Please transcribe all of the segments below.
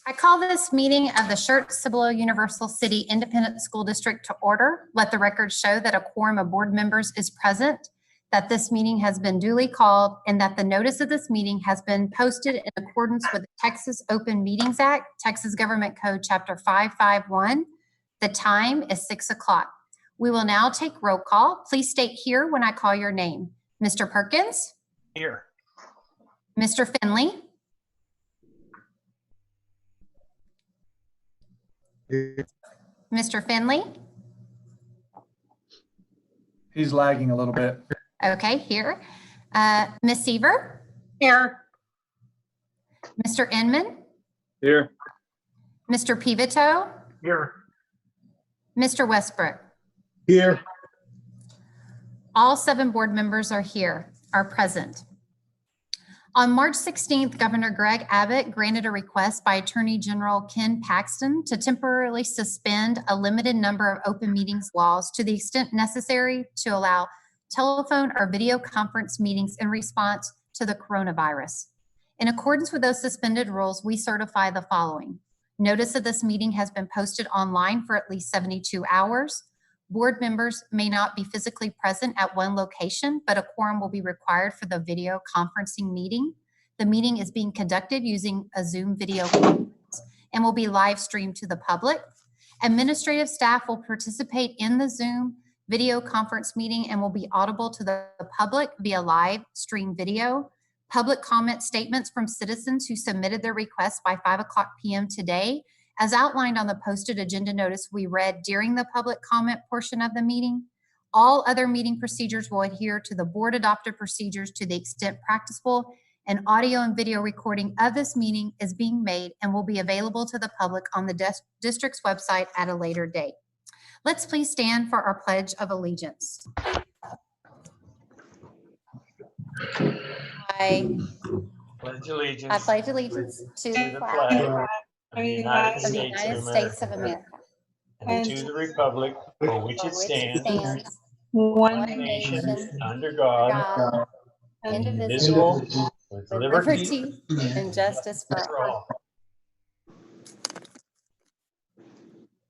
I call this meeting of the Schertz-Cibolo-Universal City Independent School District to order. Let the record show that a quorum of board members is present, that this meeting has been duly called, and that the notice of this meeting has been posted in accordance with the Texas Open Meetings Act, Texas Government Code Chapter 551. The time is 6 o'clock. We will now take roll call. Please state here when I call your name. Mr. Perkins? Here. Mr. Finley? Mr. Finley? He's lagging a little bit. Okay, here. Ms. Seaver? Here. Mr. Inman? Here. Mr. Pivito? Here. Mr. Westbrook? Here. All 7 board members are present. On March 16th, Governor Greg Abbott granted a request by Attorney General Ken Paxton to temporarily suspend a limited number of open meetings laws to the extent necessary to allow telephone or video conference meetings in response to the coronavirus. In accordance with those suspended rules, we certify the following. Notice of this meeting has been posted online for at least 72 hours. Board members may not be physically present at one location, but a quorum will be required for the video conferencing meeting. The meeting is being conducted using a Zoom video conference and will be live streamed to the public. Administrative staff will participate in the Zoom video conference meeting and will be audible to the public via live stream video. Public comment statements from citizens who submitted their requests by 5 p.m. today, as outlined on the posted agenda notice we read during the public comment portion of the meeting. All other meeting procedures will adhere to the board adopted procedures to the extent practicable, and audio and video recording of this meeting is being made and will be available to the public on the district's website at a later date. Let's please stand for our Pledge of Allegiance. I Pledge allegiance. I pledge allegiance to the flag of the United of the United States of America and to the republic for which it stands, One nation, nation, under God, indivisible, indivisible, with with liberty liberty and justice for all.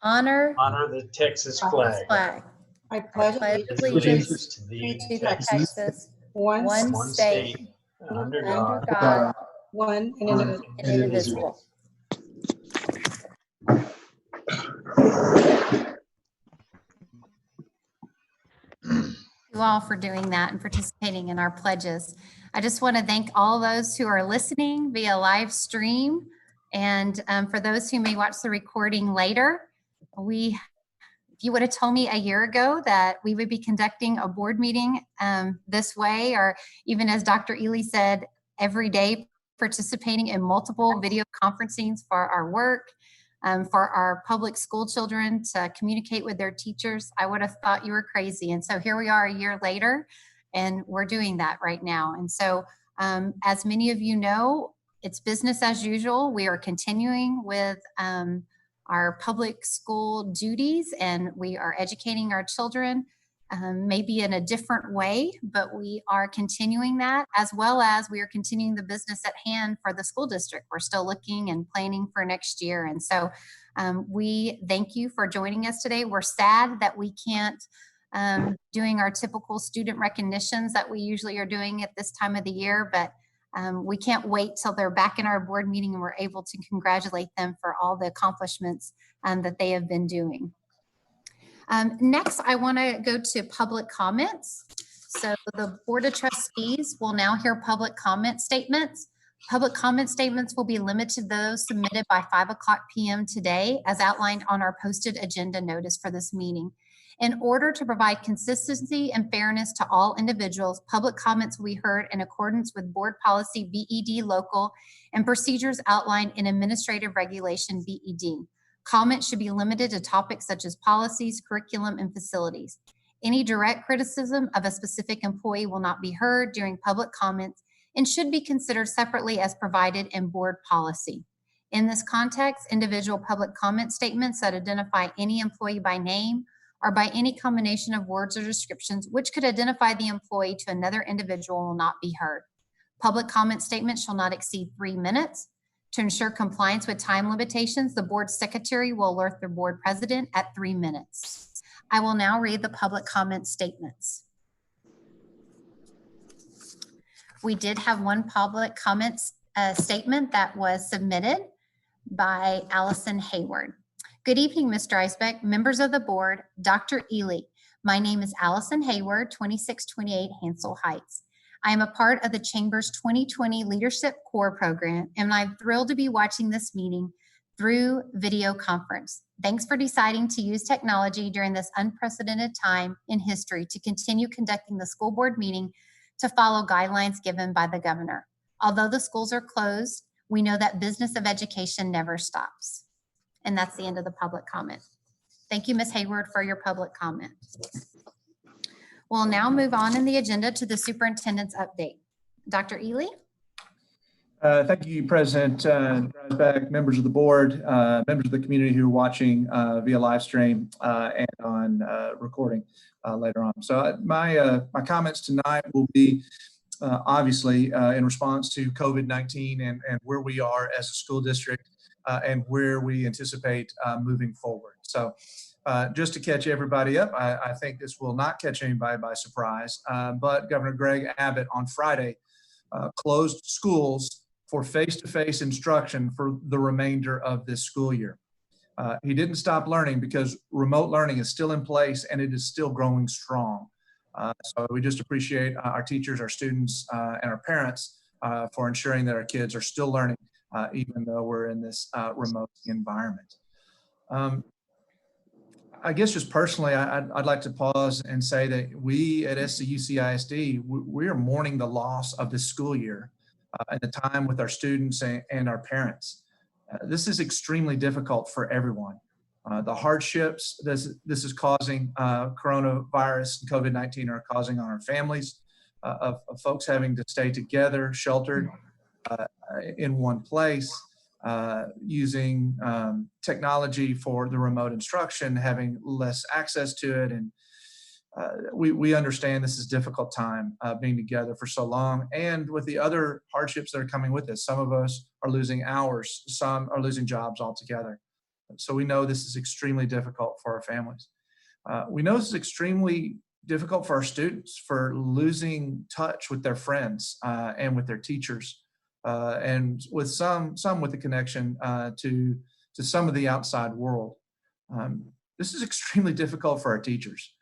Honor Honor the Texas flag. I pledge pledge allegiance allegiance To the to the Texas, Texas, one one one state, state, under under God, God, one and indivisible. and indivisible. You all for doing that and participating in our pledges. I just want to thank all those who are listening via live stream, and for those who may watch the recording later. If you would have told me a year ago that we would be conducting a board meeting this way, or even as Dr. Ely said, every day participating in multiple video conferencings for our work, for our public school children to communicate with their teachers, I would have thought you were crazy. And so here we are a year later, and we're doing that right now. And so as many of you know, it's business as usual. We are continuing with our public school duties, and we are educating our children maybe in a different way, but we are continuing that, as well as we are continuing the business at hand for the school district. We're still looking and planning for next year. And so we thank you for joining us today. We're sad that we can't doing our typical student recognitions that we usually are doing at this time of the year, but we can't wait till they're back in our board meeting and we're able to congratulate them for all the accomplishments that they have been doing. Next, I want to go to public comments. So the Board of Trustees will now hear public comment statements. Public comment statements will be limited to those submitted by 5 p.m. today, as outlined on our posted agenda notice for this meeting. In order to provide consistency and fairness to all individuals, public comments will be heard in accordance with Board Policy BED Local and procedures outlined in Administrative Regulation BED. Comments should be limited to topics such as policies, curriculum, and facilities. Any direct criticism of a specific employee will not be heard during public comments and should be considered separately as provided in board policy. In this context, individual public comment statements that identify any employee by name or by any combination of words or descriptions which could identify the employee to another individual will not be heard. Public comment statements shall not exceed 3 minutes. To ensure compliance with time limitations, the board secretary will alert the board president at 3 minutes. I will now read the public comment statements. We did have one public comment statement that was submitted by Allison Hayward. Good evening, Mr. Eisbeck, members of the board, Dr. Ely. My name is Allison Hayward, 2628 Hansel Heights. I am a part of the Chamber's 2020 Leadership Core program, and I'm thrilled to be watching this meeting through video conference. Thanks for deciding to use technology during this unprecedented time in history to continue conducting the school board meeting to follow guidelines given by the governor. Although the schools are closed, we know that business of education never stops. And that's the end of the public comment. Thank you, Ms. Hayward, for your public comment. We'll now move on in the agenda to the superintendent's update. Dr. Ely? Thank you, President Dreisbach, members of the board, members of the community who are watching via live stream and on recording later on. So my comments tonight will be obviously in response to COVID-19 and where we are as a school district and where we anticipate moving forward. So just to catch everybody up, I think this will not catch anybody by surprise, but Governor Greg Abbott on Friday closed schools for face-to-face instruction for the remainder of this school year. He didn't stop learning because remote learning is still in place and it is still growing strong. So we just appreciate our teachers, our students, and our parents for ensuring that our kids are still learning even though we're in this remote environment. I guess just personally, I'd like to pause and say that we at SCUCISD, we are mourning the loss of this school year and the time with our students and our parents. This is extremely difficult for everyone. The hardships this is causing, coronavirus and COVID-19 are causing on our families, of folks having to stay together, sheltered in one place, using technology for the remote instruction, having less access to it. And we understand this is a difficult time being together for so long, and with the other hardships that are coming with this. Some of us are losing hours, some are losing jobs altogether. So we know this is extremely difficult for our families. We know this is extremely difficult for our students, for losing touch with their friends and with their teachers, and with some with the connection to some of the outside world. This is extremely difficult for our teachers.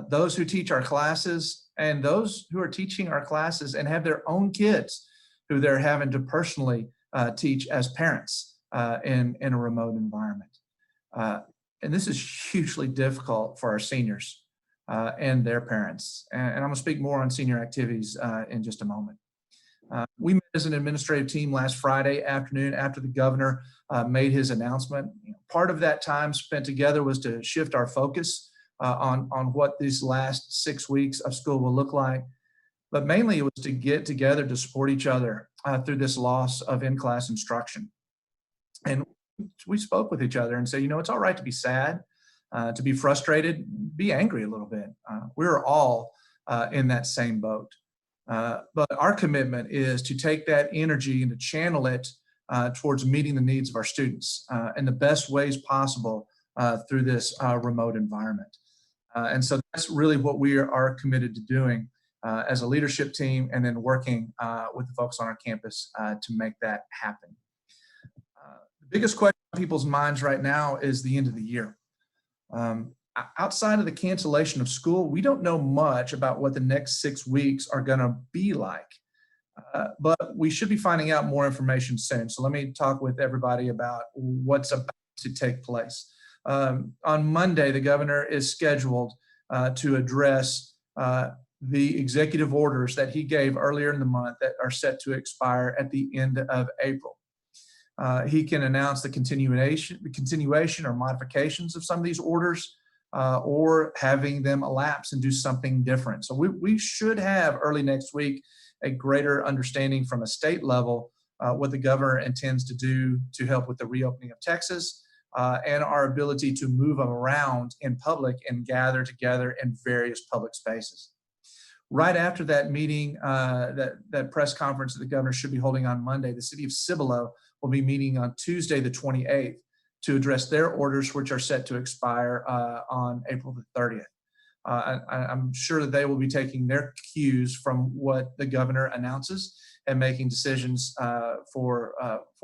Those who teach our classes and those who are teaching our classes and have their own kids who they're having to personally teach as parents in a remote environment. And this is hugely difficult for our seniors and their parents. And I'm gonna speak more on senior activities in just a moment. We met as an administrative team last Friday afternoon after the governor made his announcement. Part of that time spent together was to shift our focus on what these last 6 weeks of school will look like. But mainly it was to get together to support each other through this loss of in-class instruction. And we spoke with each other and said, you know, it's all right to be sad, to be frustrated, be angry a little bit. We're all in that same boat. But our commitment is to take that energy and to channel it towards meeting the needs of our students in the best ways possible through this remote environment. And so that's really what we are committed to doing as a leadership team, and then working with the folks on our campus to make that happen. The biggest question on people's minds right now is the end of the year. Outside of the cancellation of school, we don't know much about what the next 6 weeks are going to be like, but we should be finding out more information soon. So let me talk with everybody about what's about to take place. On Monday, the governor is scheduled to address the executive orders that he gave earlier in the month that are set to expire at the end of April. He can announce the continuation or modifications of some of these orders, or having them elapse and do something different. So we should have early next week a greater understanding from a state level what the governor intends to do to help with the reopening of Texas, and our ability to move around in public and gather together in various public spaces. Right after that meeting, that press conference that the governor should be holding on Monday, the city of Cibolo will be meeting on Tuesday, the 28th, to address their orders, which are set to expire on April the 30th. I'm sure that they will be taking their cues from what the governor announces and making decisions for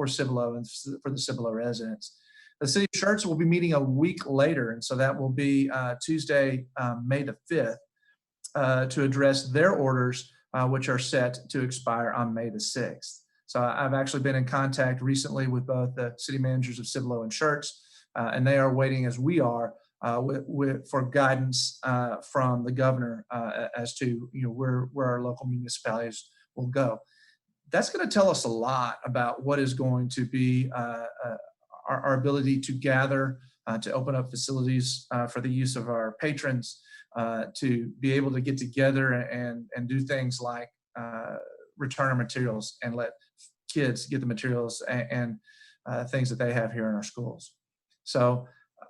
Cibolo and for the Cibolo residents. The city of Schertz will be meeting a week later, and so that will be Tuesday, May the 5th, to address their orders, which are set to expire on May the 6th. So I've actually been in contact recently with both the city managers of Cibolo and Schertz, and they are waiting, as we are, for guidance from the governor as to where our local municipalities will go. That's going to tell us a lot about what is going to be our ability to gather, to open up facilities for the use of our patrons, to be able to get together and do things like return our materials and let kids get the materials and things that they have here in our schools. So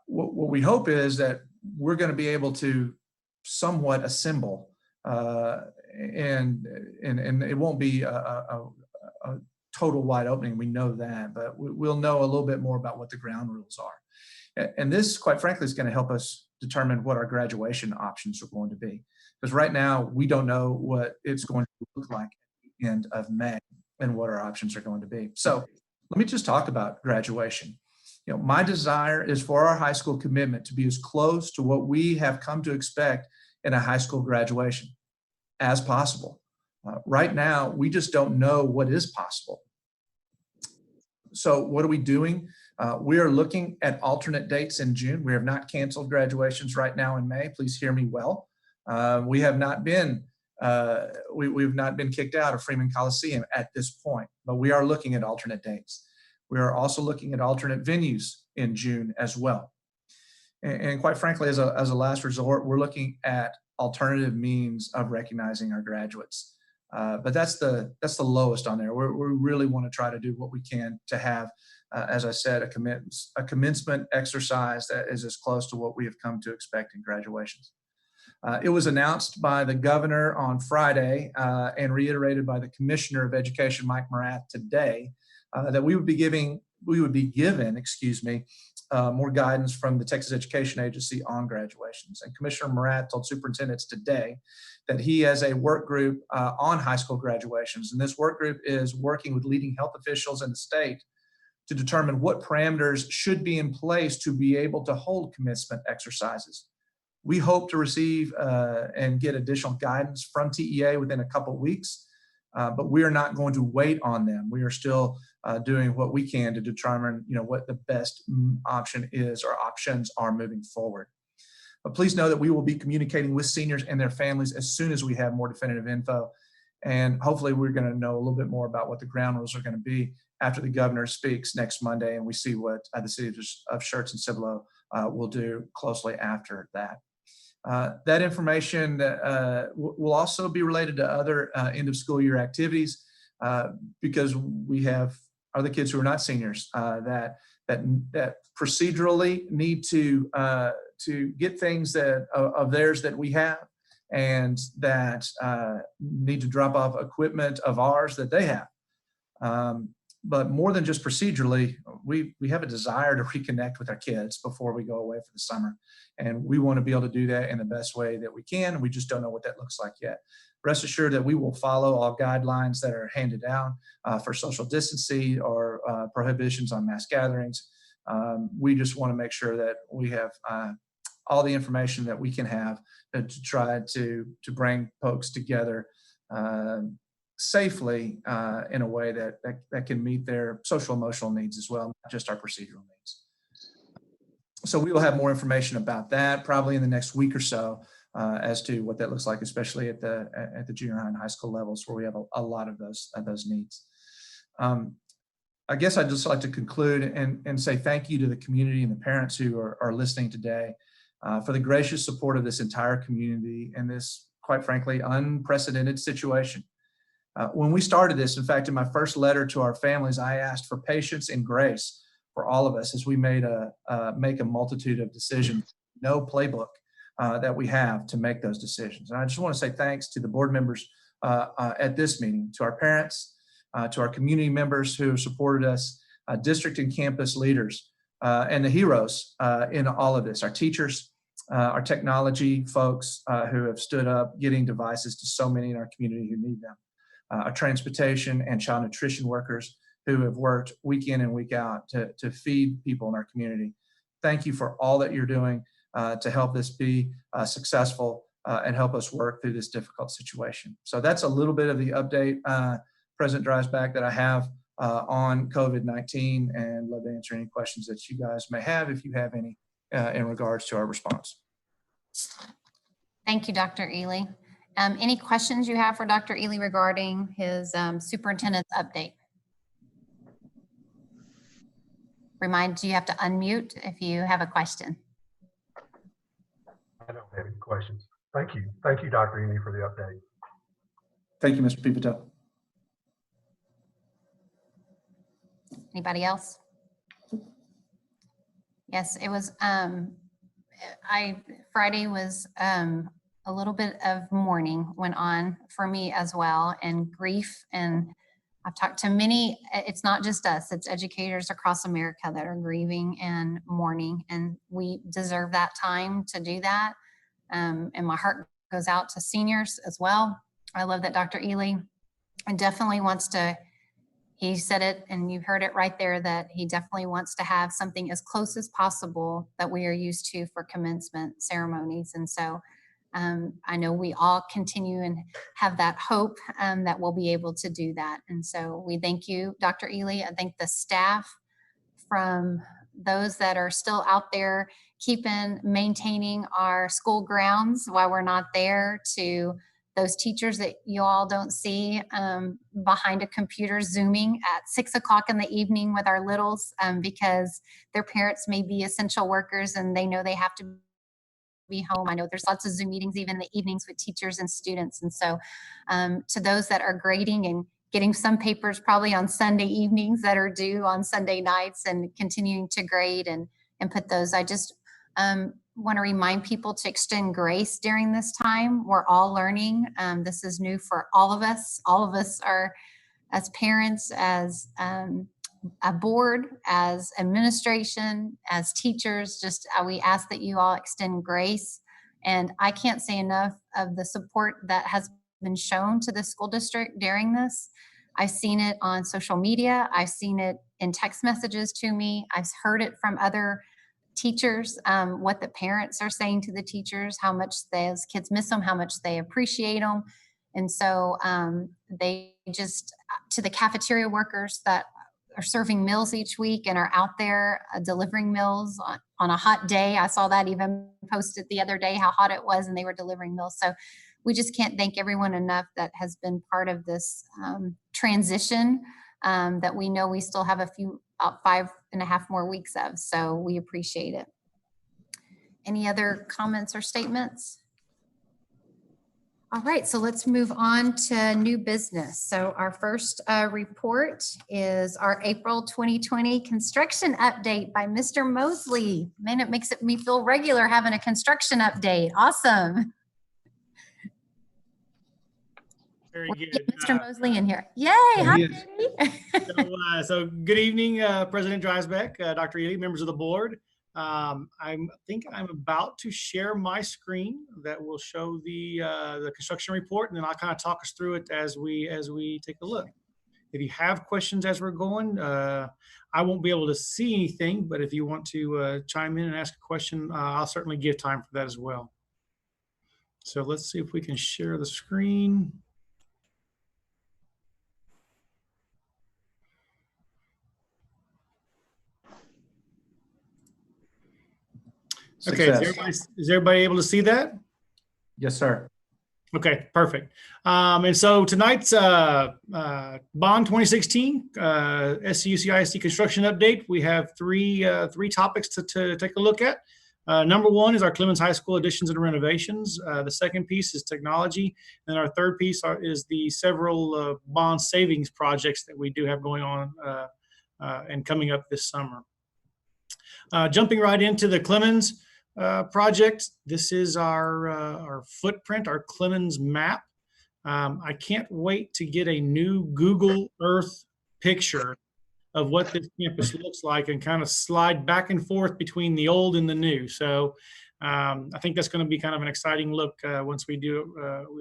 what we hope is that we're going to be able to somewhat assemble, and it won't be a total wide opening. We know that, but we'll know a little bit more about what the ground rules are. And this, quite frankly, is going to help us determine what our graduation options are going to be. Because right now, we don't know what it's going to look like at the end of May and what our options are going to be. So let me just talk about graduation. My desire is for our high school commitment to be as close to what we have come to expect in a high school graduation as possible. Right now, we just don't know what is possible. So what are we doing? We are looking at alternate dates in June. We have not canceled graduations right now in May. Please hear me well. We have not been we've not been kicked out of Freeman Coliseum at this point, but we are looking at alternate dates. We are also looking at alternate venues in June as well. And quite frankly, as a last resort, we're looking at alternative means of recognizing our graduates. But that's the lowest on there. We really want to try to do what we can to have, as I said, a commencement exercise that is as close to what we have come to expect in graduations. It was announced by the governor on Friday and reiterated by the Commissioner of Education, Mike Morath, today, that we would be given, more guidance from the Texas Education Agency on graduations. And Commissioner Morath told superintendents today that he has a work group on high school graduations. And this work group is working with leading health officials in the state to determine what parameters should be in place to be able to hold commencement exercises. We hope to receive and get additional guidance from TEA within a couple of weeks, but we are not going to wait on them. We are still doing what we can to determine, what the best option is or options are moving forward. But please know that we will be communicating with seniors and their families as soon as we have more definitive info. And hopefully we're going to know a little bit more about what the ground rules are going to be after the governor speaks next Monday, and we see what the city of Schertz and Cibolo will do closely after that. That information will also be related to other end of school year activities because we have other kids who are not seniors that procedurally need to get things of theirs that we have, and that need to drop off equipment of ours that they have. But more than just procedurally, we have a desire to reconnect with our kids before we go away for the summer. And we want to be able to do that in the best way that we can. We just don't know what that looks like yet. Rest assured that we will follow all guidelines that are handed down for social distancing or prohibitions on mass gatherings. We just want to make sure that we have all the information that we can have to try to bring folks together safely in a way that can meet their social emotional needs as well, not just our procedural needs. So we will have more information about that probably in the next week or so as to what that looks like, especially at the junior high and high school levels where we have a lot of those needs. I guess I'd just like to conclude and say thank you to the community and the parents who are listening today for the gracious support of this entire community in this, quite frankly, unprecedented situation. When we started this, in fact, in my first letter to our families, I asked for patience and grace for all of us as we make a multitude of decisions. No playbook that we have to make those decisions. And I just want to say thanks to the board members at this meeting, to our parents, to our community members who have supported us, district and campus leaders, and the heroes in all of this, our teachers, our technology folks who have stood up getting devices to so many in our community who need them, our transportation and child nutrition workers who have worked week in and week out to feed people in our community. Thank you for all that you're doing to help this be successful and help us work through this difficult situation. So that's a little bit of the update, President Dreisbach, that I have on COVID-19, and love to answer any questions that you guys may have if you have any in regards to our response. Thank you, Dr. Ely. Any questions you have for Dr. Ely regarding his superintendent's update? Remind you have to unmute if you have a question. I don't have any questions. Thank you. Thank you, Dr. Ely, for the update. Thank you, Mr. Pipito. Anybody else? Yes, it was, Friday was a little bit of mourning went on for me as well, and grief. And I've talked to many, it's not just us, it's educators across America that are grieving and mourning, and we deserve that time to do that. And my heart goes out to seniors as well. I love that Dr. Ely definitely wants to, he said it and you heard it right there, that he definitely wants to have something as close as possible that we are used to for commencement ceremonies. And so I know we all continue and have that hope that we'll be able to do that. And so we thank you, Dr. Ely. I thank the staff, from those that are still out there maintaining our school grounds while we're not there, to those teachers that you all don't see behind a computer Zooming at 6 o'clock in the evening with our littles because their parents may be essential workers and they know they have to be home. I know there's lots of Zoom meetings even in the evenings with teachers and students. And so to those that are grading and getting some papers probably on Sunday evenings that are due on Sunday nights and continuing to grade and put those, I just want to remind people to extend grace during this time. We're all learning. This is new for all of us. All of us are, as parents, as a board, as administration, as teachers, just we ask that you all extend grace. And I can't say enough of the support that has been shown to the school district during this. I've seen it on social media. I've seen it in text messages to me. I've heard it from other teachers, what the parents are saying to the teachers, how much those kids miss them, how much they appreciate them. And so they just, to the cafeteria workers that are serving meals each week and are out there delivering meals on a hot day. I saw that even posted the other day, how hot it was, and they were delivering meals. So we just can't thank everyone enough that has been part of this transition that we know we still have about 5.5 more weeks of. So we appreciate it. Any other comments or statements? All right, so let's move on to new business. So our first report is our April 2020 construction update by Mr. Mosley. Man, it makes me feel regular having a construction update. Awesome. Very We'll good. get Mr. Mosley in here. Yay, hi, Eddie. So good evening, President Dreisbach, Dr. Ely, members of the board. I think I'm about to share my screen that will show the construction report, and then I'll kind of talk us through it as we take a look. If you have questions as we're going, I won't be able to see anything, but if you want to chime in and ask a question, I'll certainly give time for that as well. So let's see if we can share the screen. Okay, is everybody able to see that? Yes, sir. Okay, perfect. And so tonight's Bond 2016 SCUCISD construction update, we have three topics to take a look at. Number one is our Clemens High School additions and renovations. The second piece is technology. And our third piece is the several bond savings projects that we do have going on and coming up this summer. Jumping right into the Clemens project, this is our footprint, our Clemens map. I can't wait to get a new Google Earth picture of what this campus looks like and kind of slide back and forth between the old and the new. So I think that's going to be kind of an exciting look once we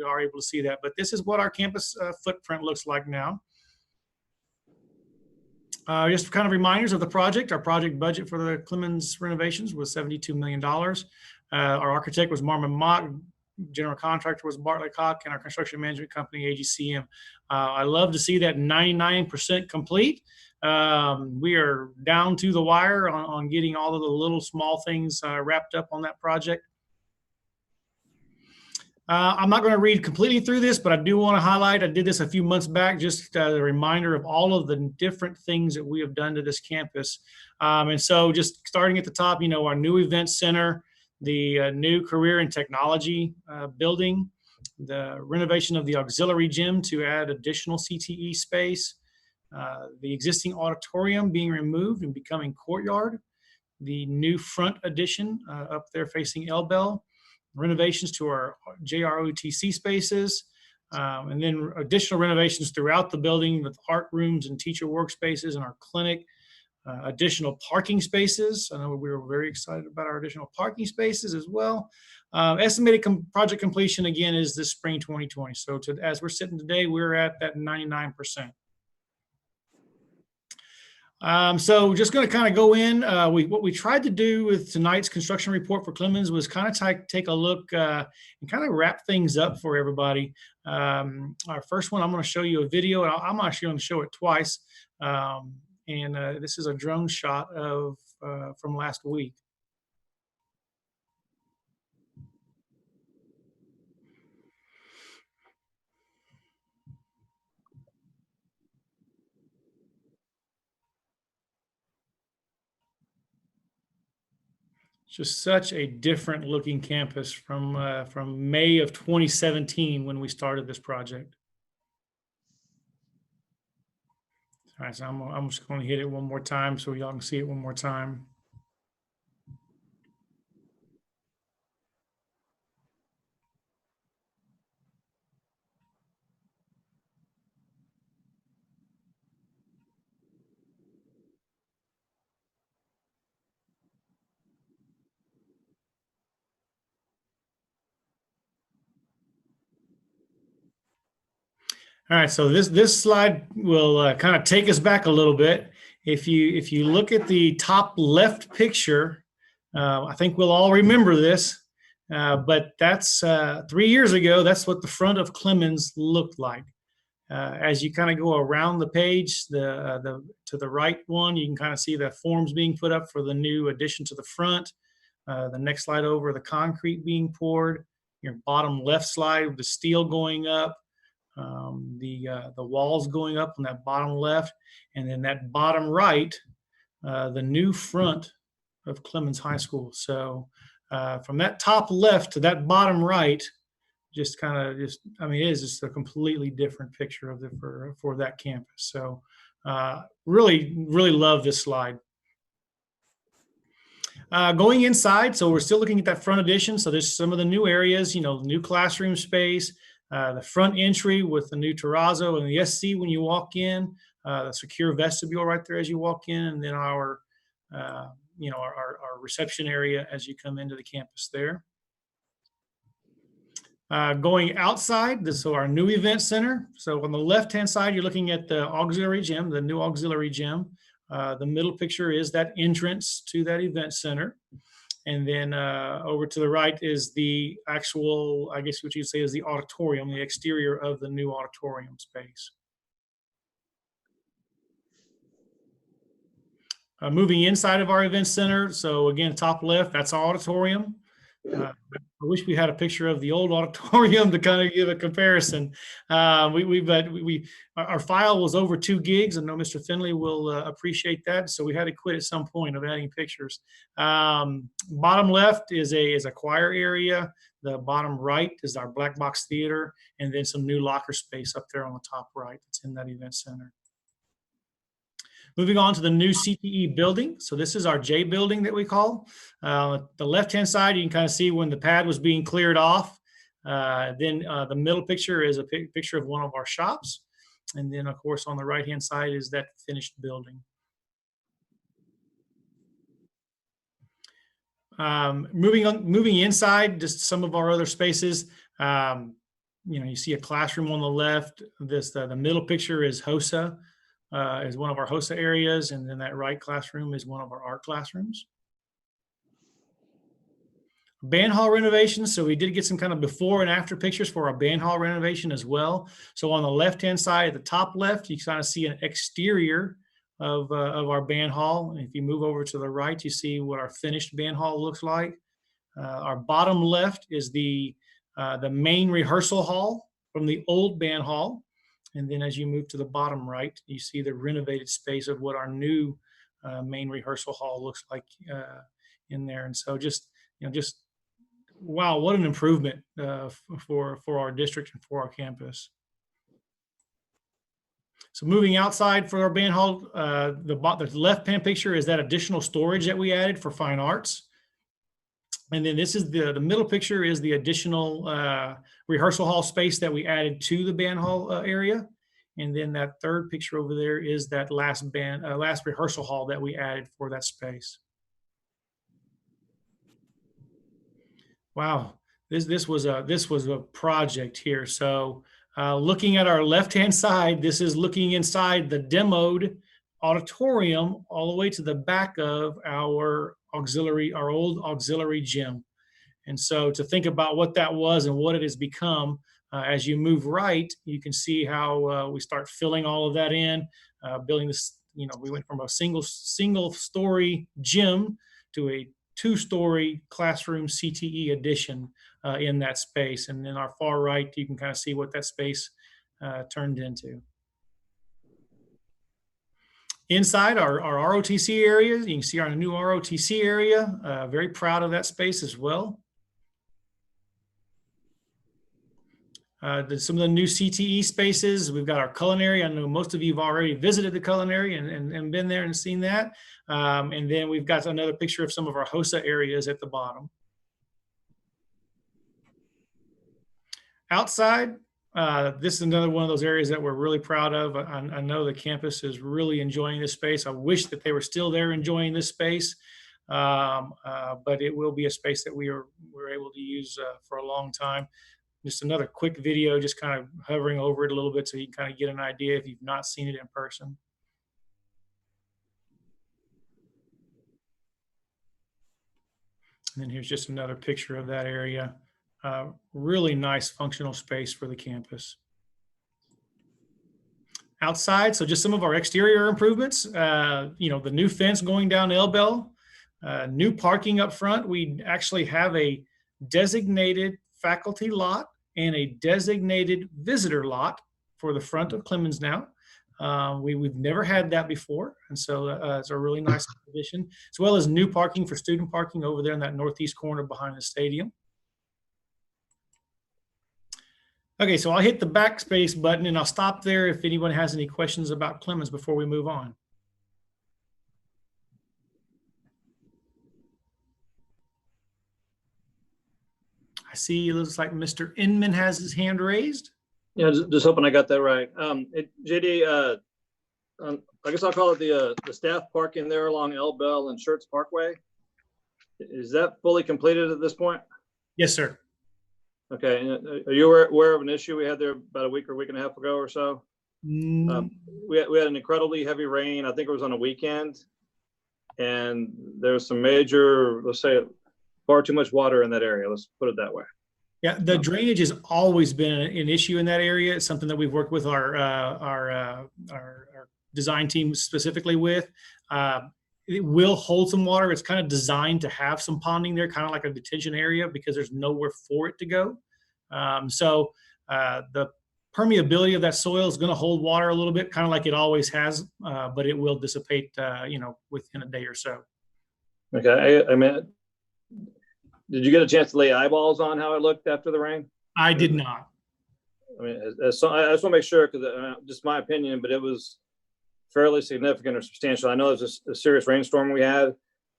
are able to see that. But this is what our campus footprint looks like now. Just kind of reminders of the project. Our project budget for the Clemens renovations was $72 million. Our architect was Marmon Mott, general contractor was Bartlett Cock, and our construction management company, AGCM. I love to see that 99% complete. We are down to the wire on getting all of the little small things wrapped up on that project. I'm not going to read completely through this, but I do want to highlight, I did this a few months back, just a reminder of all of the different things that we have done to this campus. And so just starting at the top, you know, our new event center, the new career and technology building, the renovation of the auxiliary gym to add additional CTE space, the existing auditorium being removed and becoming courtyard, the new front addition up there facing L-Bell, renovations to our JROTC spaces, and then additional renovations throughout the building with art rooms and teacher workspaces and our clinic, additional parking spaces. I know we were very excited about our additional parking spaces as well. Estimated project completion again is this spring 2020. So as we're sitting today, we're at that 99%. So just going to kind of go in, what we tried to do with tonight's construction report for Clemens was kind of take a look and kind of wrap things up for everybody. Our first one, I'm going to show you a video, and I'm actually going to show it twice. This is a drone shot of from last week. Just such a different looking campus from May of 2017 when we started this project. All right, so I'm just going to hit it one more time so y'all can see it one more time. All right, so this slide will kind of take us back a little bit. If you look at the top left picture, I think we'll all remember this, but that's 3 years ago. That's what the front of Clemens looked like. As you kind of go around the page, to the right one, you can kind of see the forms being put up for the new addition to the front. The next slide over, the concrete being poured. Your bottom left slide, the steel going up. The walls going up on that bottom left, and then that bottom right, the new front of Clemens High School. So from that top left to that bottom right, I mean, it is just a completely different picture of for that campus. So really love this slide. Going inside, so we're still looking at that front addition. So there's some of the new areas, you know, new classroom space. The front entry with the new terrazzo and the SC when you walk in, the secure vestibule right there as you walk in, and then our reception area as you come into the campus there. Going outside, so our new event center. So on the left-hand side, you're looking at the auxiliary gym, the new auxiliary gym. The middle picture is that entrance to that event center. And then over to the right is the actual, I guess what you'd say is the auditorium, the exterior of the new auditorium space. Moving inside of our event center. So again, top left, that's our auditorium. I wish we had a picture of the old auditorium to kind of give a comparison. Our file was over 2 gigs. I know Mr. Finley will appreciate that. So we had to quit at some point of adding pictures. Bottom left is a choir area. The bottom right is our black box theater, and then some new locker space up there on the top right that's in that event center. Moving on to the new CTE building. So this is our J building that we call. The left-hand side, you can kind of see when the pad was being cleared off. Then the middle picture is a picture of one of our shops. And then, of course, on the right-hand side is that finished building. Moving inside, just some of our other spaces. You see a classroom on the left. The middle picture is HOSA. Is one of our HOSA areas, and then that right classroom is one of our art classrooms. Band hall renovations. So we did get some kind of before and after pictures for our band hall renovation as well. So on the left-hand side, at the top left, you kind of see an exterior of our band hall. And if you move over to the right, you see what our finished band hall looks like. Our bottom left is the main rehearsal hall from the old band hall. And then as you move to the bottom right, you see the renovated space of what our new main rehearsal hall looks like in there. And so just wow, what an improvement for our district and for our campus. So moving outside for our band hall, the left-hand picture is that additional storage that we added for fine arts. And then this is the middle picture is the additional rehearsal hall space that we added to the band hall area. And then that third picture over there is that last rehearsal hall that we added for that space. Wow, this was a project here. So looking at our left-hand side, this is looking inside the demoed auditorium all the way to the back of our old auxiliary gym. And so to think about what that was and what it has become, as you move right, you can see how we start filling all of that in, building this, we went from a single story gym to a 2-story classroom CTE addition in that space. And then our far right, you can kind of see what that space turned into. Inside our ROTC area, you can see our new ROTC area. Very proud of that space as well. Some of the new CTE spaces, we've got our culinary. I know most of you have already visited the culinary and been there and seen that. And then we've got another picture of some of our HOSA areas at the bottom. Outside, this is another one of those areas that we're really proud of. I know the campus is really enjoying this space. I wish that they were still there enjoying this space, but it will be a space that we're able to use for a long time. Just another quick video, just kind of hovering over it a little bit so you can kind of get an idea if you've not seen it in person. And then here's just another picture of that area. Really nice functional space for the campus. Outside, so just some of our exterior improvements, the new fence going down L Bell, new parking up front. We actually have a designated faculty lot and a designated visitor lot for the front of Clemens now. We've never had that before, and so it's a really nice addition, as well as new parking for student parking over there in that northeast corner behind the stadium. Okay, so I'll hit the backspace button and I'll stop there if anyone has any questions about Clemens before we move on. I see it looks like Mr. Inman has his hand raised. Yeah, just hoping I got that right. JD, I guess I'll call it the staff parking there along L Bell and Schertz Parkway. Is that fully completed at this point? Yes, sir. Okay, and are you aware of an issue we had there about a week or week and a half ago or so? We had an incredibly heavy rain. I think it was on a weekend, and there was some major, let's say, far too much water in that area. Let's put it that way. Yeah, the drainage has always been an issue in that area. It's something that we've worked with our design team specifically with. It will hold some water. It's kind of designed to have some ponding there, kind of like a detention area, because there's nowhere for it to go. So the permeability of that soil is going to hold water a little bit, kind of like it always has, but it will dissipate, within a day or so. Okay, I mean, did you get a chance to lay eyeballs on how it looked after the rain? I did not. I mean, I just want to make sure, because just my opinion, but it was fairly significant or substantial. I know it was a serious rainstorm we had,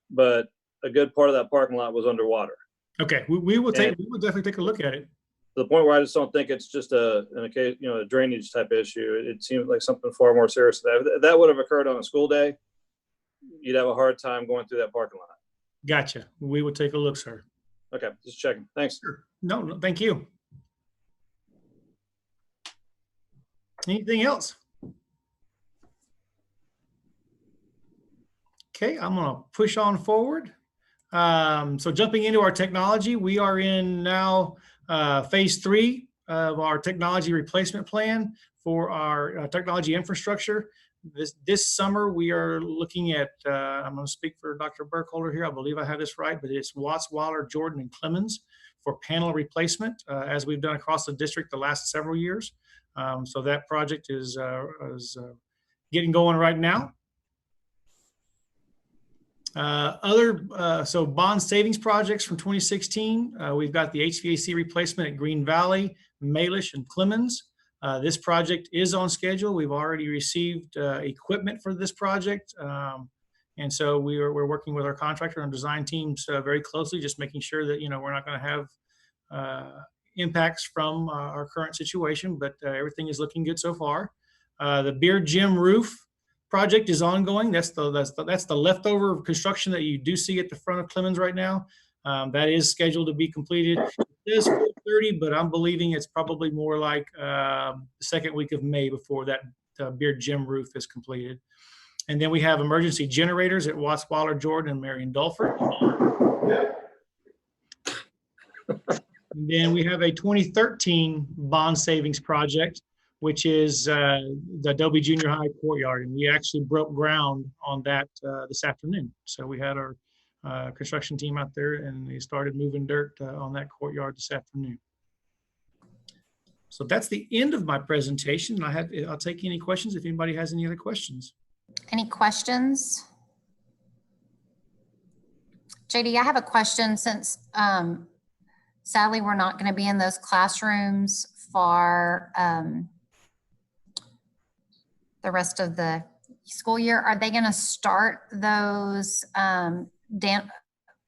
but a good part of that parking lot was underwater. Okay, we will definitely take a look at it. To the point where I just don't think it's just a drainage type issue. It seems like something far more serious than that. If that would have occurred on a school day, you'd have a hard time going through that parking lot. Gotcha. We will take a look, sir. Okay, just checking. Thanks. No, thank you. Anything else? Okay, I'm going to push on forward. So jumping into our technology, we are in now phase 3 of our technology replacement plan for our technology infrastructure. This summer, we are looking at, I'm going to speak for Dr. Burkholder here. I believe I have this right, but it's Watts, Waller, Jordan, and Clemens for panel replacement, as we've done across the district the last several years. So that project is getting going right now. So bond savings projects from 2016, we've got the HVAC replacement at Green Valley, Malish, and Clemens. This project is on schedule. We've already received equipment for this project. And so we're working with our contractor and design teams very closely, just making sure that, we're not going to have impacts from our current situation, but everything is looking good so far. The beer gym roof project is ongoing. That's the leftover construction that you do see at the front of Clemens right now. That is scheduled to be completed. It is 4:30, but I'm believing it's probably more like the second week of May before that beer gym roof is completed. And then we have emergency generators at Watts, Waller, Jordan, and Marion Dulford. And then we have a 2013 bond savings project, which is the Adobe Junior High courtyard. And we actually broke ground on that this afternoon. So we had our construction team out there and they started moving dirt on that courtyard this afternoon. So that's the end of my presentation. I'll take any questions if anybody has any other questions. Any questions? JD, I have a question since sadly we're not going to be in those classrooms for the rest of the school year. Are they going to start those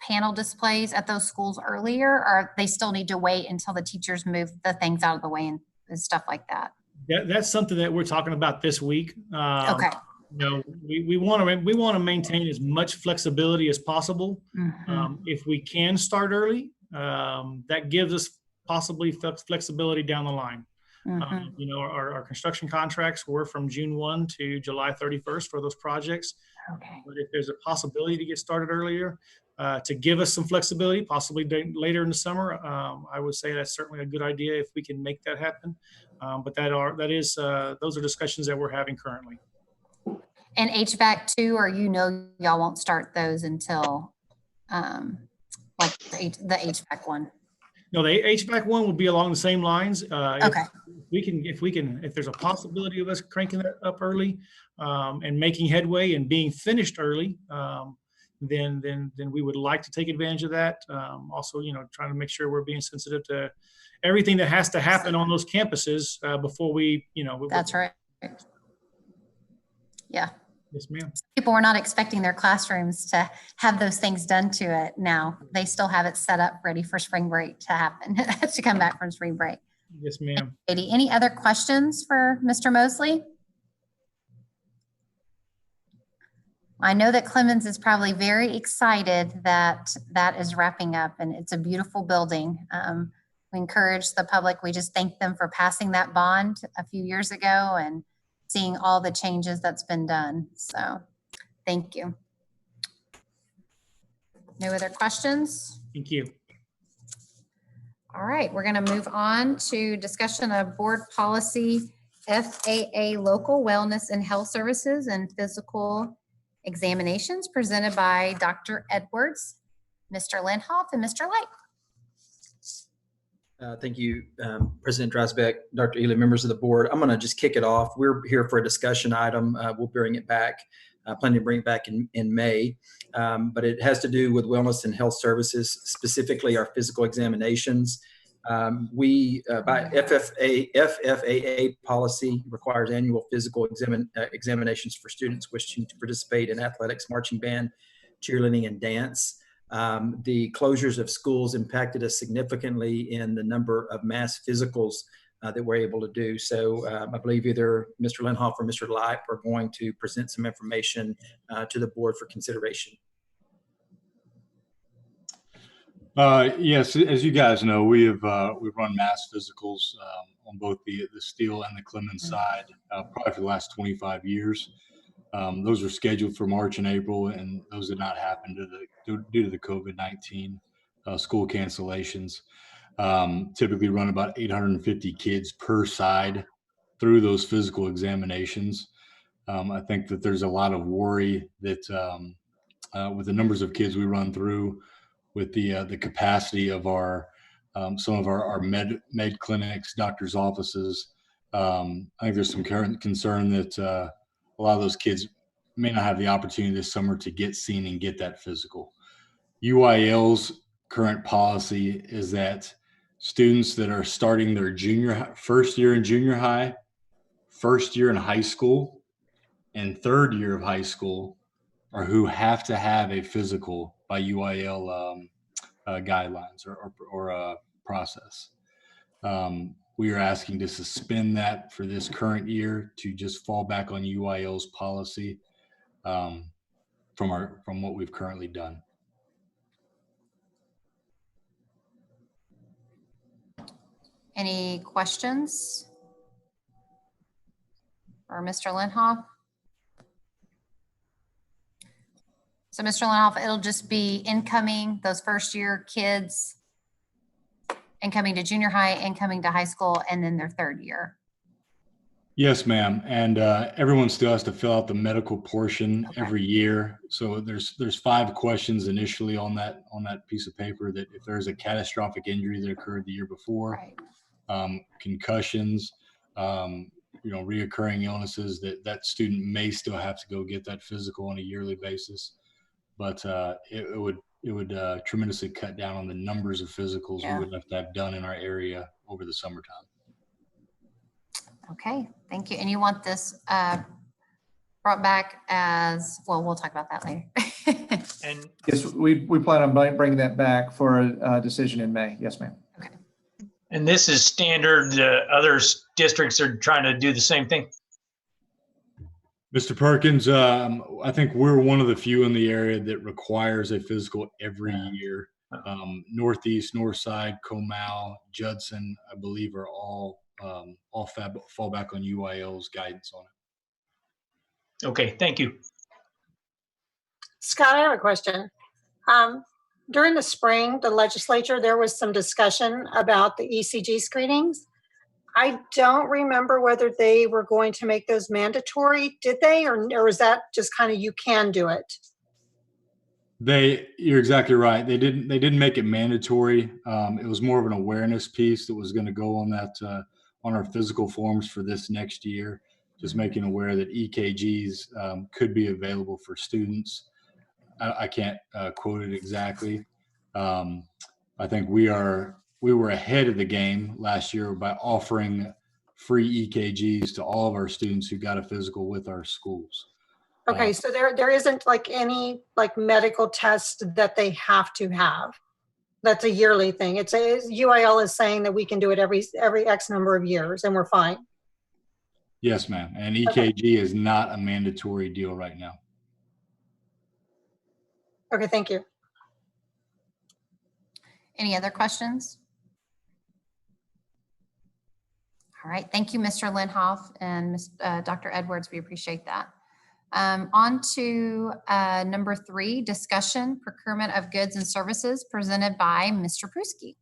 panel displays at those schools earlier, or they still need to wait until the teachers move the things out of the way and stuff like that? That's something that we're talking about this week. Okay. We want to maintain as much flexibility as possible. Mm-hmm. If we can start early, that gives us possibly flexibility down the line. Mm-hmm. Our construction contracts were from June 1 to July 31st for those projects. Okay. But if there's a possibility to get started earlier, to give us some flexibility, possibly later in the summer, I would say that's certainly a good idea if we can make that happen. But those are discussions that we're having currently. And HVAC too, or y'all won't start those until like the HVAC one? No, the HVAC one would be along the same lines. Okay. If there's a possibility of us cranking that up early and making headway and being finished early, then we would like to take advantage of that. Also, trying to make sure we're being sensitive to everything that has to happen on those campuses before we. That's right. Yeah. Yes, ma'am. People were not expecting their classrooms to have those things done to it. Now they still have it set up ready for spring break to happen, to come back from spring break. Yes, ma'am. Any other questions for Mr. Mosley? I know that Clemens is probably very excited that that is wrapping up, and it's a beautiful building. We encourage the public. We just thank them for passing that bond a few years ago and seeing all the changes that's been done. So thank you. No other questions? Thank you. All right, we're going to move on to discussion of board policy FAA local wellness and health services and physical examinations presented by Dr. Edwards, Mr. Lindhoff, and Mr. Light. Thank you, President Dreisbeck, Dr. Ely, members of the board. I'm going to just kick it off. We're here for a discussion item. We'll bring it back, planning to bring it back in May, but it has to do with wellness and health services, specifically our physical examinations. By FFAA policy requires annual physical examinations for students wishing to participate in athletics, marching band, cheerleading, and dance. The closures of schools impacted us significantly in the number of mass physicals that we're able to do. So I believe either Mr. Linhoff or Mr. Leip are going to present some information to the board for consideration. Yes, as you guys know, we've run mass physicals on both the Steele and the Clemens side probably for the last 25 years. Those were scheduled for March and April, and those did not happen due to the COVID-19 school cancellations. Typically run about 850 kids per side through those physical examinations. I think that there's a lot of worry that with the numbers of kids we run through, with the capacity of our some of our med clinics, doctors' offices, I think there's some current concern that a lot of those kids may not have the opportunity this summer to get seen and get that physical. UIL's current policy is that students that are starting their first year in junior high, first year in high school, and third year of high school are who have to have a physical by UIL guidelines or process. We are asking to suspend that for this current year to just fall back on UIL's policy from what we've currently done. Any questions for Mr. Linhoff? So Mr. Linhoff, it'll just be incoming, those first year kids, incoming to junior high, incoming to high school, and then their third year. Yes, ma'am. And everyone still has to fill out the medical portion every year. So there's 5 questions initially on that piece of paper, that if there's a catastrophic injury that occurred the year before, concussions, reoccurring illnesses, that student may still have to go get that physical on a yearly basis. But it would tremendously cut down on the numbers of physicals we would have to have done in our area over the summertime. Okay, thank you. And you want this brought back as, well, we'll talk about that later. And yes, we plan on bringing that back for a decision in May. Yes, ma'am. Okay. And this is standard. Other districts are trying to do the same thing. Mr. Perkins, I think we're one of the few in the area that requires a physical every year. Northeast, Northside, Comal, Judson, I believe, are all fall back on UIL's guidance on it. Okay, thank you. Scott, I have a question. During the spring, the legislature, there was some discussion about the ECG screenings. I don't remember whether they were going to make those mandatory. Did they, or is that just kind of you can do it? You're exactly right. They didn't make it mandatory. It was more of an awareness piece that was going to go on that on our physical forms for this next year. Just making aware that EKGs could be available for students. I can't quote it exactly. I think we were ahead of the game last year by offering free EKGs to all of our students who got a physical with our schools. Okay, so there isn't like any like medical test that they have to have. That's a yearly thing. UIL is saying that we can do it every X number of years and we're fine. Yes, ma'am. And EKG is not a mandatory deal right now. Okay, thank you. Any other questions? All right, thank you, Mr. Linhoff and Dr. Edwards. We appreciate that. On to number 3, discussion, procurement of goods and services, presented by Mr. Pruski.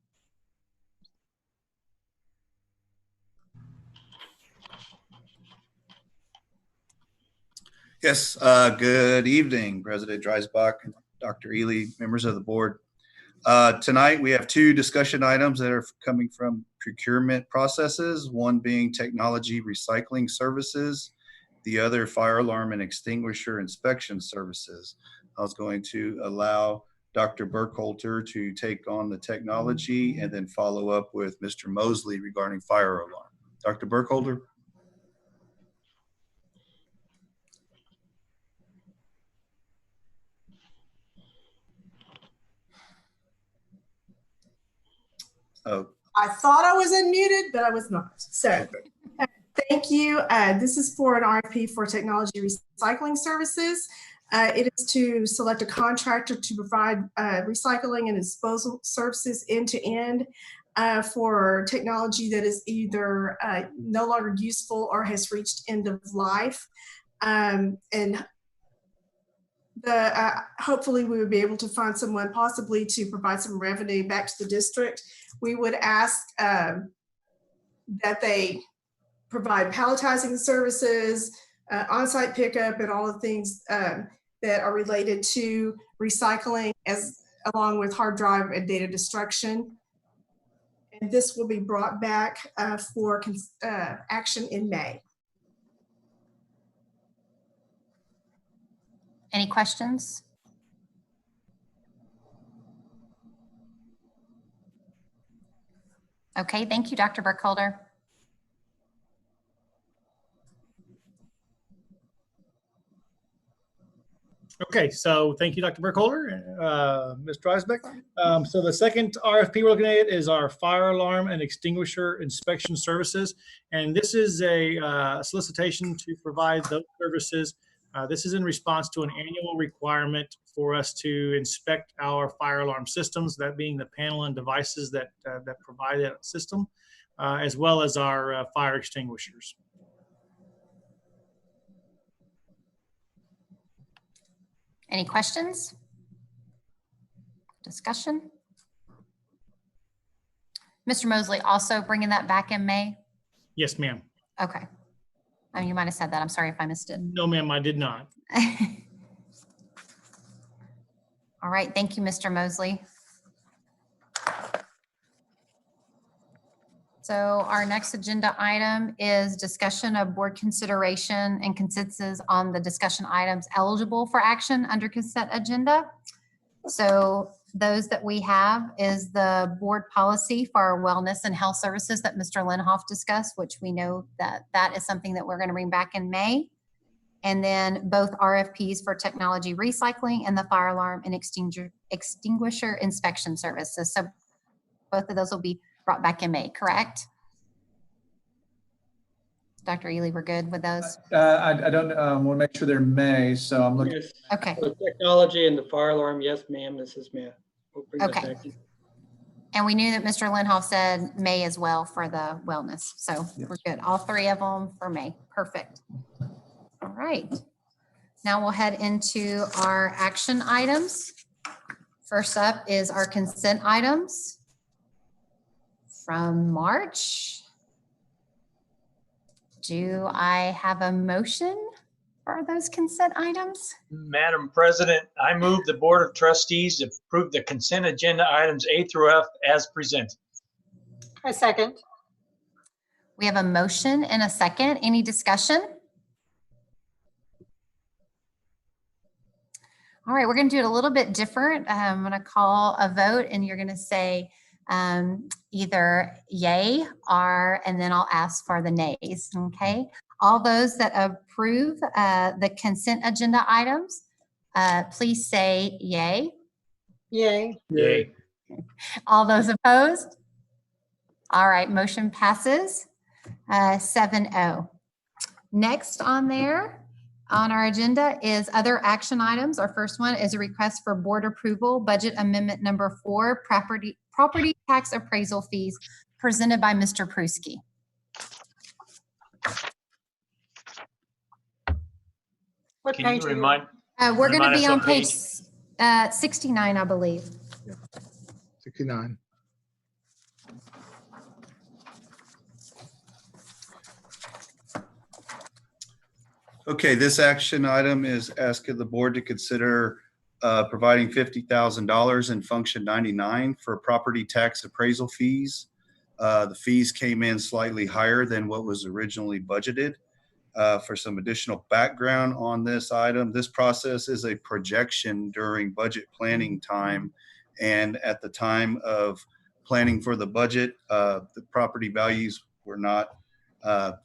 Yes, good evening, President Dreisbach, Dr. Ely, members of the board. Tonight, we have 2 discussion items that are coming from procurement processes, one being technology recycling services, the other fire alarm and extinguisher inspection services. I was going to allow Dr. Burkholder to take on the technology, and then follow up with Mr. Mosley regarding fire alarm. Dr. Burkholder? Oh, I thought I was unmuted, but I was not. So thank you. This is for an RFP for technology recycling services. It is to select a contractor to provide recycling and disposal services end to end for technology that is either no longer useful or has reached end of life. Hopefully we would be able to find someone possibly to provide some revenue back to the district. We would ask that they provide palletizing services, on-site pickup, and all the things that are related to recycling, along with hard drive and data destruction. And this will be brought back for action in May. Any questions? Okay, thank you, Dr. Burkholder. Okay, so thank you, Dr. Burkholder, Ms. Dreisbeck. So the second RFP we're looking at is our fire alarm and extinguisher inspection services. And this is a solicitation to provide those services. This is in response to an annual requirement for us to inspect our fire alarm systems, that being the panel and devices that provide that system, as well as our fire extinguishers. Any questions? Discussion? Mr. Mosley, also bringing that back in May? Yes, ma'am. Okay. Oh, you might have said that. I'm sorry if I missed it. No, ma'am, I did not. All right. Thank you, Mr. Mosley. So our next agenda item is discussion of board consideration and consensus on the discussion items eligible for action under consent agenda. So those that we have is the board policy for our wellness and health services that Mr. Linhoff discussed, which we know that is something that we're going to bring back in May. And then both RFPs for technology recycling and the fire alarm and extinguisher inspection services. So both of those will be brought back in May, correct? Dr. Ely, we're good with those? I don't want to make sure they're May, so I'm looking. Yes. Okay. The technology and the fire alarm, yes, ma'am, this is Matt. We'll bring this Okay. back in. And we knew that Mr. Linhoff said May as well for the wellness. So we're good. All three of them for May. Perfect. All right. Now we'll head into our action items. First up is our consent items from March. Do I have a motion for those consent items? Madam President, I move the Board of Trustees approve the consent agenda items A through F as presented. I second. We have a motion and a second. Any discussion? All right, we're going to do it a little bit different. I'm going to call a vote and you're going to say either yay or, and then I'll ask for the nays, okay? All those that approve the consent agenda items, please say yay. Yay. Yay. All those opposed? All right, motion passes 7-0. Next on there, on our agenda is other action items. Our first one is a request for board approval, budget amendment number 4, property tax appraisal fees, presented by Mr. Pruski. What Can page you are you remind? We're going to Remind be us on what page page? 69, I believe. 69. okay, this action item is asking the board to consider providing $50,000 in function 99 for property tax appraisal fees. The fees came in slightly higher than what was originally budgeted. for some additional background on this item. This process is a projection during budget planning time. And at the time of planning for the budget, the property values were not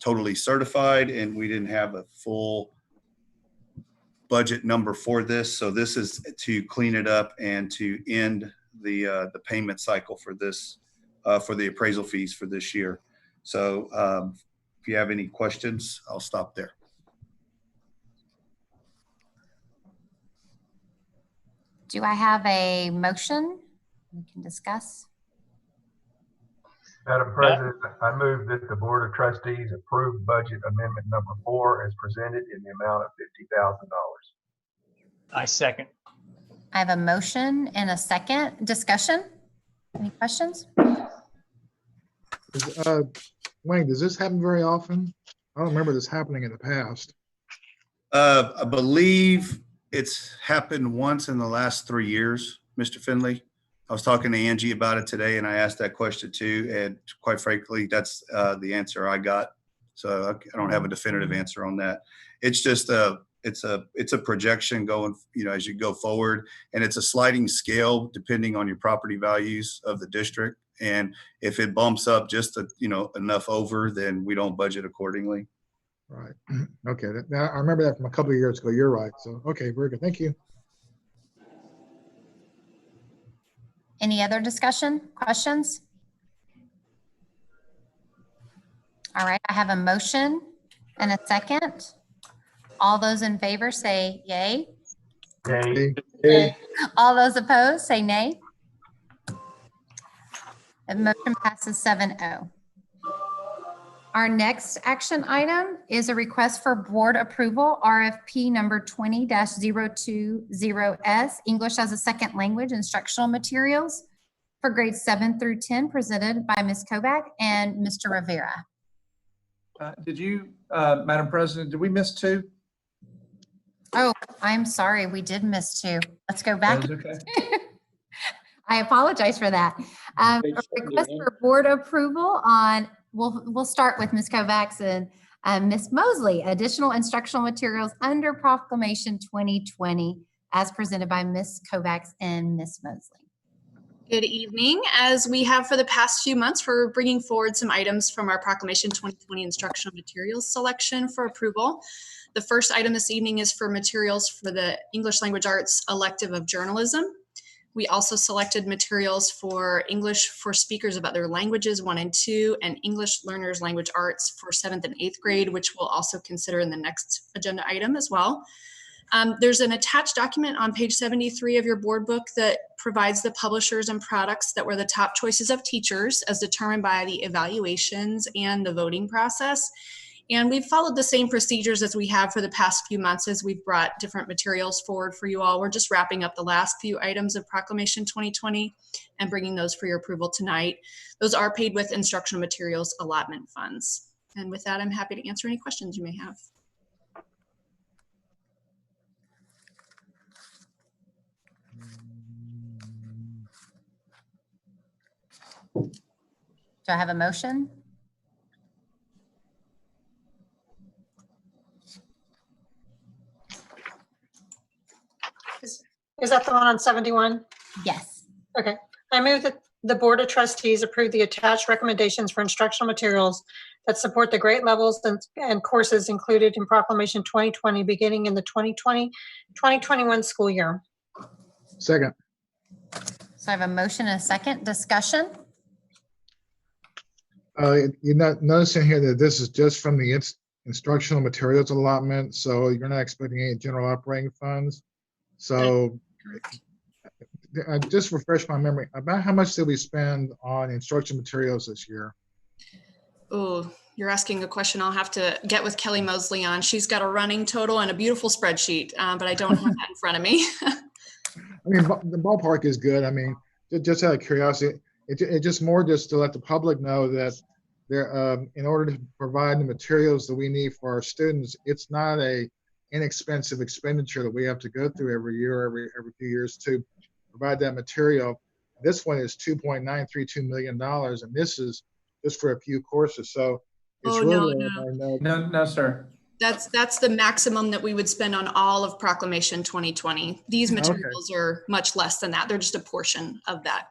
totally certified, and we didn't have a full budget number for this. So this is to clean it up and to end the payment cycle for this, for the appraisal fees for this year. So if you have any questions, I'll stop there. Do I have a motion we can discuss? Madam President, I move that the Board of Trustees approve budget amendment number 4 as presented in the amount of $50,000. I second. I have a motion and a second. Discussion? Any questions? Wayne, does this happen very often? I don't remember this happening in the past. I believe it's happened once in the last 3 years, Mr. Finley. I was talking to Angie about it today, and I asked that question too. And quite frankly, that's the answer I got. So I don't have a definitive answer on that. It's just it's a projection going, as you go forward, and it's a sliding scale depending on your property values of the district. And if it bumps up just enough over, then we don't budget accordingly. Right. Okay. Now I remember that from a couple of years ago. You're right. So, okay, very good. Thank you. Any other discussion, questions? All right, I have a motion and a second. All those in favor say yay. Yay. Hey. All those opposed say nay. The motion passes 7-0. Our next action item is a request for board approval, RFP number 20-020S, English as a Second Language Instructional Materials for grades 7 through 10, presented by Ms. Kovac and Mr. Rivera. Did you, Madam President, did we miss 2? Oh, I'm sorry, we did miss 2. Let's go back. That is okay. I apologize for that. A request for board approval on, we'll start with Ms. Kovacs and Ms. Mosley, additional instructional materials under Proclamation 2020 as presented by Ms. Kovacs and Ms. Mosley. Good evening. As we have for the past few months, we're bringing forward some items from our Proclamation 2020 instructional materials selection for approval. The first item this evening is for materials for the English Language Arts elective of journalism. We also selected materials for English for speakers of other languages 1 and 2 and English learners language arts for 7th and 8th grade, which we'll also consider in the next agenda item as well. There's an attached document on page 73 of your board book that provides the publishers and products that were the top choices of teachers as determined by the evaluations and the voting process. And we've followed the same procedures as we have for the past few months as we've brought different materials forward for you all. We're just wrapping up the last few items of Proclamation 2020 and bringing those for your approval tonight. Those are paid with instructional materials allotment funds. And with that, I'm happy to answer any questions you may have. Do I have a motion? Is that the one on 71? Yes. Okay. I move that the Board of Trustees approve the attached recommendations for instructional materials that support the grade levels and courses included in Proclamation 2020 beginning in the 2020-2021 school year. Second. So I have a motion and a second. Discussion? You're not noticing here that this is just from the instructional materials allotment, so you're not expecting any general operating funds. So just refresh my memory, about how much did we spend on instruction materials this year? Oh, you're asking a question I'll have to get with Kelly Mosley on. She's got a running total and a beautiful spreadsheet, but I don't have that in front of me. I mean, the ballpark is good. I mean, just out of curiosity, it just more just to let the public know that there, in order to provide the materials that we need for our students, it's not a inexpensive expenditure that we have to go through every year, every few years to provide that material. This one is $2.932 million, and this is just for a few courses. So it's No, sir. That's the maximum that we would spend on all of Proclamation 2020. These materials are much less than that. They're just a portion of that.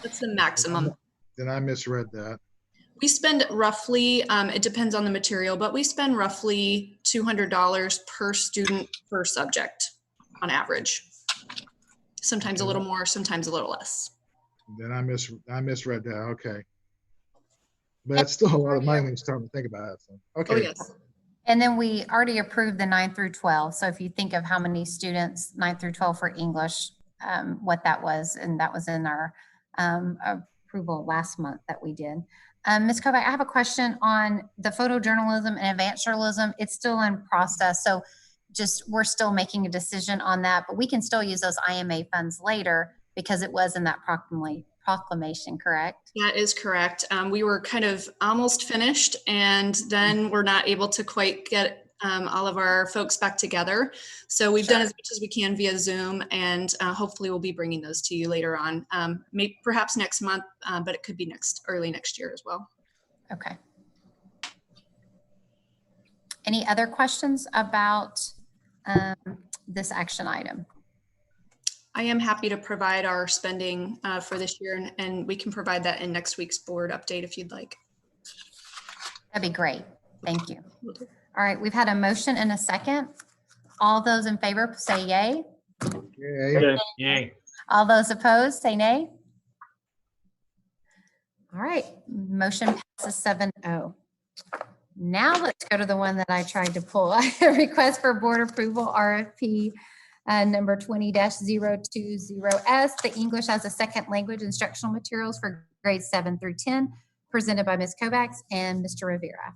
That's the maximum. Then I misread that. We spend roughly, it depends on the material, but we spend roughly $200 per student per subject on average. Sometimes a little more, sometimes a little less. Then I misread that. Okay. But it's still a lot of money when you start to think about it. So, okay. Oh, yes. And then we already approved the 9 through 12. So if you think of how many students, 9 through 12 for English, what that was, and that was in our approval last month that we did. Ms. Kovac, I have a question on the photojournalism and advanced journalism. It's still in process. So we're still making a decision on that, but we can still use those IMA funds later because it was in that proclamation, correct? That is correct. We were kind of almost finished, and then we're not able to quite get all of our folks back together. So we've done as much as we can via Zoom, and hopefully we'll be bringing those to you later on, maybe perhaps next month, but it could be early next year as well. Okay. Any other questions about this action item? I am happy to provide our spending for this year, and we can provide that in next week's board update if you'd like. That'd be great. Thank you. All right, we've had a motion and a second. All those in favor say yay. Yay. Yay. All those opposed say nay. All right, motion passes 7-0. Now let's go to the one that I tried to pull. Request for board approval, RFP number 20-020S, the English as a second language instructional materials for grades 7 through 10, presented by Ms. Kovacs and Mr. Rivera.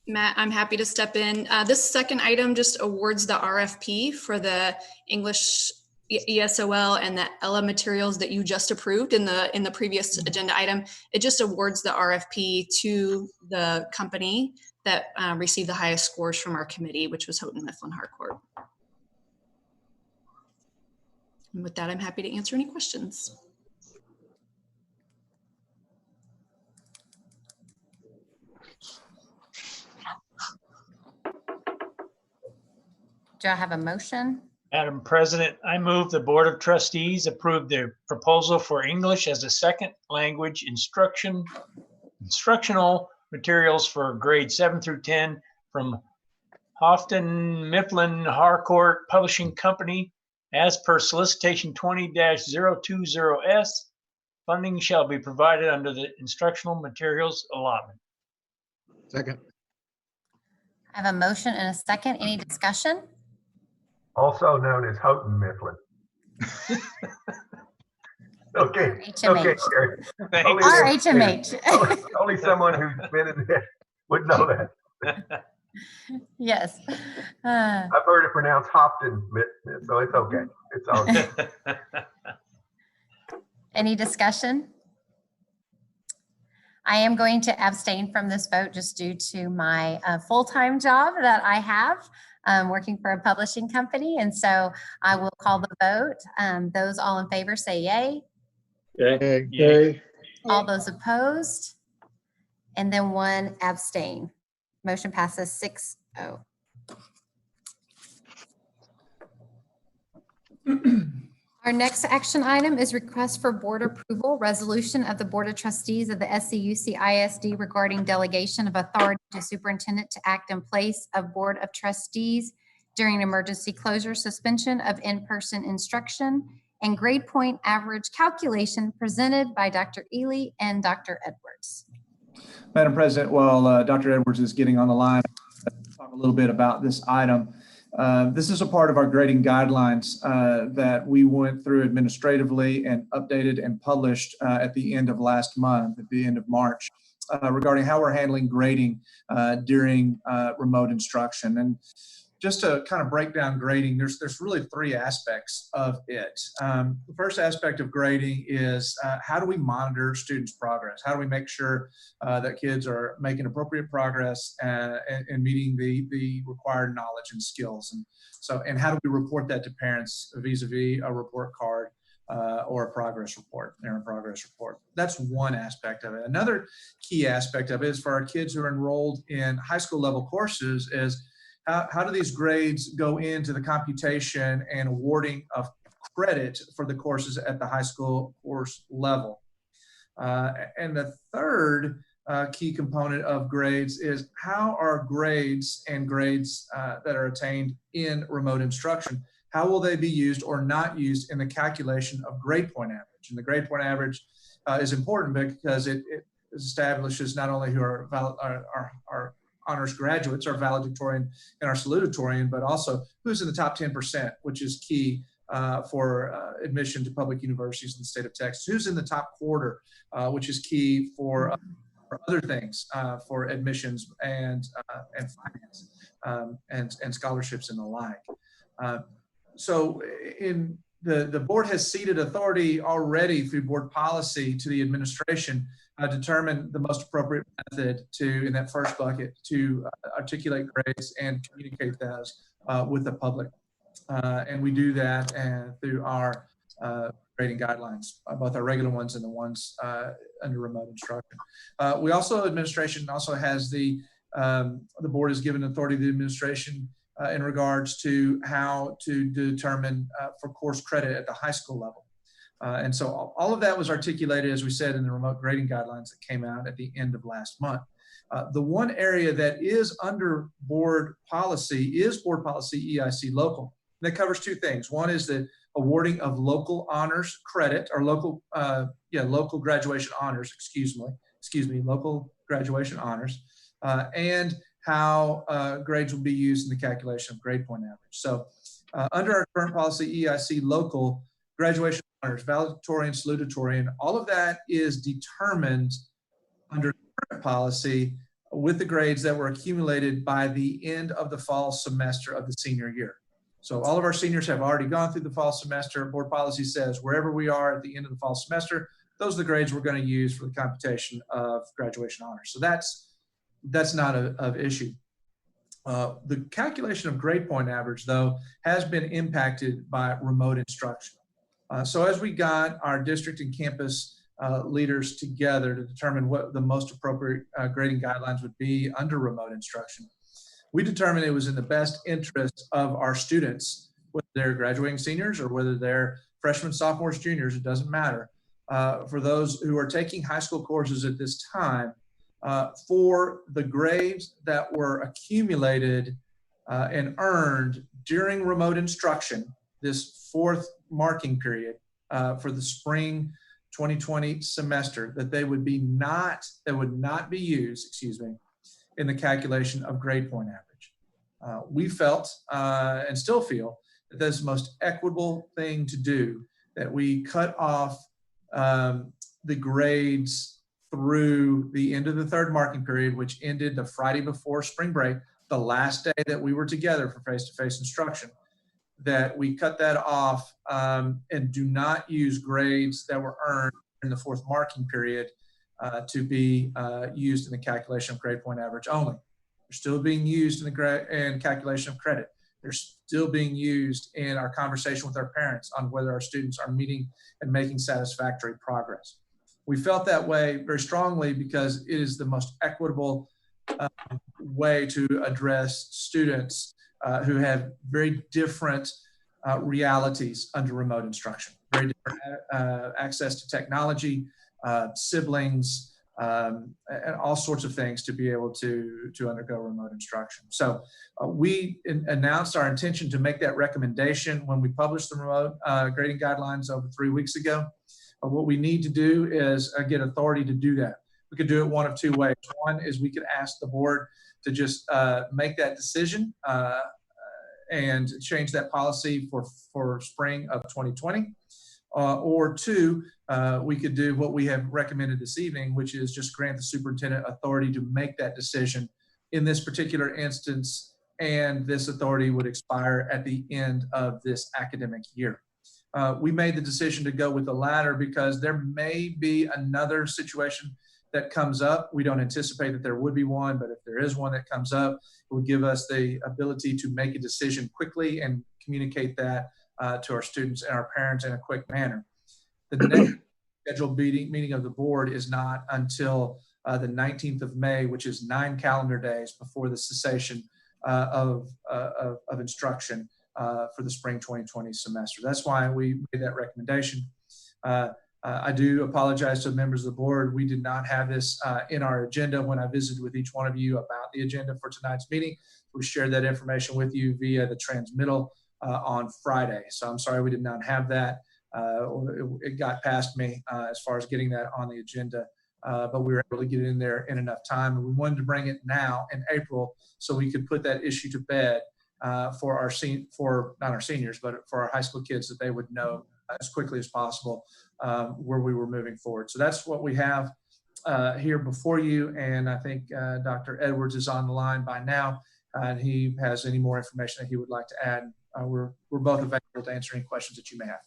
Matt, I'm happy to step in. This second item just awards the RFP for the English ESOL and the ELA materials that you just approved in the previous agenda item. It just awards the RFP to the company that received the highest scores from our committee, which was Houghton Mifflin Harcourt. And with that, I'm happy to answer any questions. Do I have a motion? Madam President, I move the Board of Trustees approve the proposal for English as a second language instructional materials for grades 7 through 10 from Houghton Mifflin Harcourt Publishing Company as per solicitation 20-020S. Funding shall be provided under the instructional materials allotment. Second. I have a motion and a second. Any discussion? Also known as Houghton Mifflin. Okay. HMH. Okay, Sherry. RHMH. Only someone who's been in there would know that. Yes. I've heard it pronounced Hopton, so it's okay. It's all good. Any discussion? I am going to abstain from this vote just due to my full-time job that I have working for a publishing company. And so I will call the vote. Those all in favor say yay. Yay. Yay. All those opposed, and then one abstain. Motion passes 6-0. Our next action item is request for board approval, resolution of the Board of Trustees of the SCUCISD regarding delegation of authority to superintendent to act in place of Board of Trustees during emergency closure, suspension of in-person instruction, and grade point average calculation presented by Dr. Ely and Dr. Edwards. Madam President, while Dr. Edwards is getting on the line, I'll talk a little bit about this item. This is a part of our grading guidelines that we went through administratively and updated and published at the end of last month, at the end of March, regarding how we're handling grading during remote instruction. And just to kind of break down grading, there's really three aspects of it. The first aspect of grading is how do we monitor students' progress? How do we make sure that kids are making appropriate progress and meeting the required knowledge and skills? And so, and how do we report that to parents vis-a-vis a report card or a progress report, interim progress report. That's one aspect of it. Another key aspect of it is for our kids who are enrolled in high school level courses is how do these grades go into the computation and awarding of credit for the courses at the high school course level. And the third key component of grades is how are grades and grades that are attained in remote instruction, how will they be used or not used in the calculation of grade point average? And the grade point average is important because it establishes not only who are our honors graduates, our valedictorian and our salutatorian, but also who's in the top 10%, which is key for admission to public universities in the state of Texas, who's in the top quarter, which is key for other things, for admissions and finance and scholarships and the like. So in the board has ceded authority already through board policy to the administration determine the most appropriate method to, in that first bucket, to articulate grades and communicate those with the public. And we do that through our grading guidelines, both our regular ones and the ones under remote instruction. We also, administration also has the board has given authority to the administration in regards to how to determine for course credit at the high school level. And so all of that was articulated, as we said, in the remote grading guidelines that came out at the end of last month. The one area that is under board policy is board policy EIC local. That covers two things. One is the awarding of local honors credit or local graduation honors, local graduation honors, and how grades will be used in the calculation of grade point average. So under our current policy, EIC local, graduation honors, valedictorian, salutatorian, all of that is determined under current policy with the grades that were accumulated by the end of the fall semester of the senior year. So all of our seniors have already gone through the fall semester. Board policy says wherever we are at the end of the fall semester, those are the grades we're going to use for the computation of graduation honors. So that's not of issue. The calculation of grade point average, though, has been impacted by remote instruction. So as we got our district and campus leaders together to determine what the most appropriate grading guidelines would be under remote instruction, we determined it was in the best interest of our students, whether they're graduating seniors or whether they're freshmen, sophomores, juniors, it doesn't matter. For those who are taking high school courses at this time, for the grades that were accumulated and earned during remote instruction, this fourth marking period for the spring 2020 semester, that they would not be used, in the calculation of grade point average. We felt and still feel that that's the most equitable thing to do, that we cut off the grades through the end of the third marking period, which ended the Friday before spring break, the last day that we were together for face-to-face instruction, that we cut that off and do not use grades that were earned in the fourth marking period to be used in the calculation of grade point average only. They're still being used in the calculation of credit. They're still being used in our conversation with our parents on whether our students are meeting and making satisfactory progress. We felt that way very strongly because it is the most equitable way to address students who have very different realities under remote instruction, very different access to technology, siblings, and all sorts of things to be able to undergo remote instruction. So we announced our intention to make that recommendation when we published the remote grading guidelines over 3 weeks ago. What we need to do is get authority to do that. We could do it one of two ways. One is we could ask the board to just make that decision and change that policy for spring of 2020. Or two, we could do what we have recommended this evening, which is just grant the superintendent authority to make that decision in this particular instance, and this authority would expire at the end of this academic year. We made the decision to go with the latter because there may be another situation that comes up. We don't anticipate that there would be one, but if there is one that comes up, it would give us the ability to make a decision quickly and communicate that to our students and our parents in a quick manner. The next scheduled meeting of the board is not until the 19th of May, which is 9 calendar days before the cessation of instruction for the spring 2020 semester. That's why we made that recommendation. I do apologize to members of the board. We did not have this in our agenda when I visited with each one of you about the agenda for tonight's meeting. We shared that information with you via the transmittal on Friday. So I'm sorry we did not have that. It got past me as far as getting that on the agenda, but we were able to get it in there in enough time. And we wanted to bring it now in April so we could put that issue to bed for not our seniors, but for our high school kids, that they would know as quickly as possible where we were moving forward. So that's what we have here before you. And I think Dr. Edwards is on the line by now, and he has any more information that he would like to add. We're both available to answer any questions that you may have.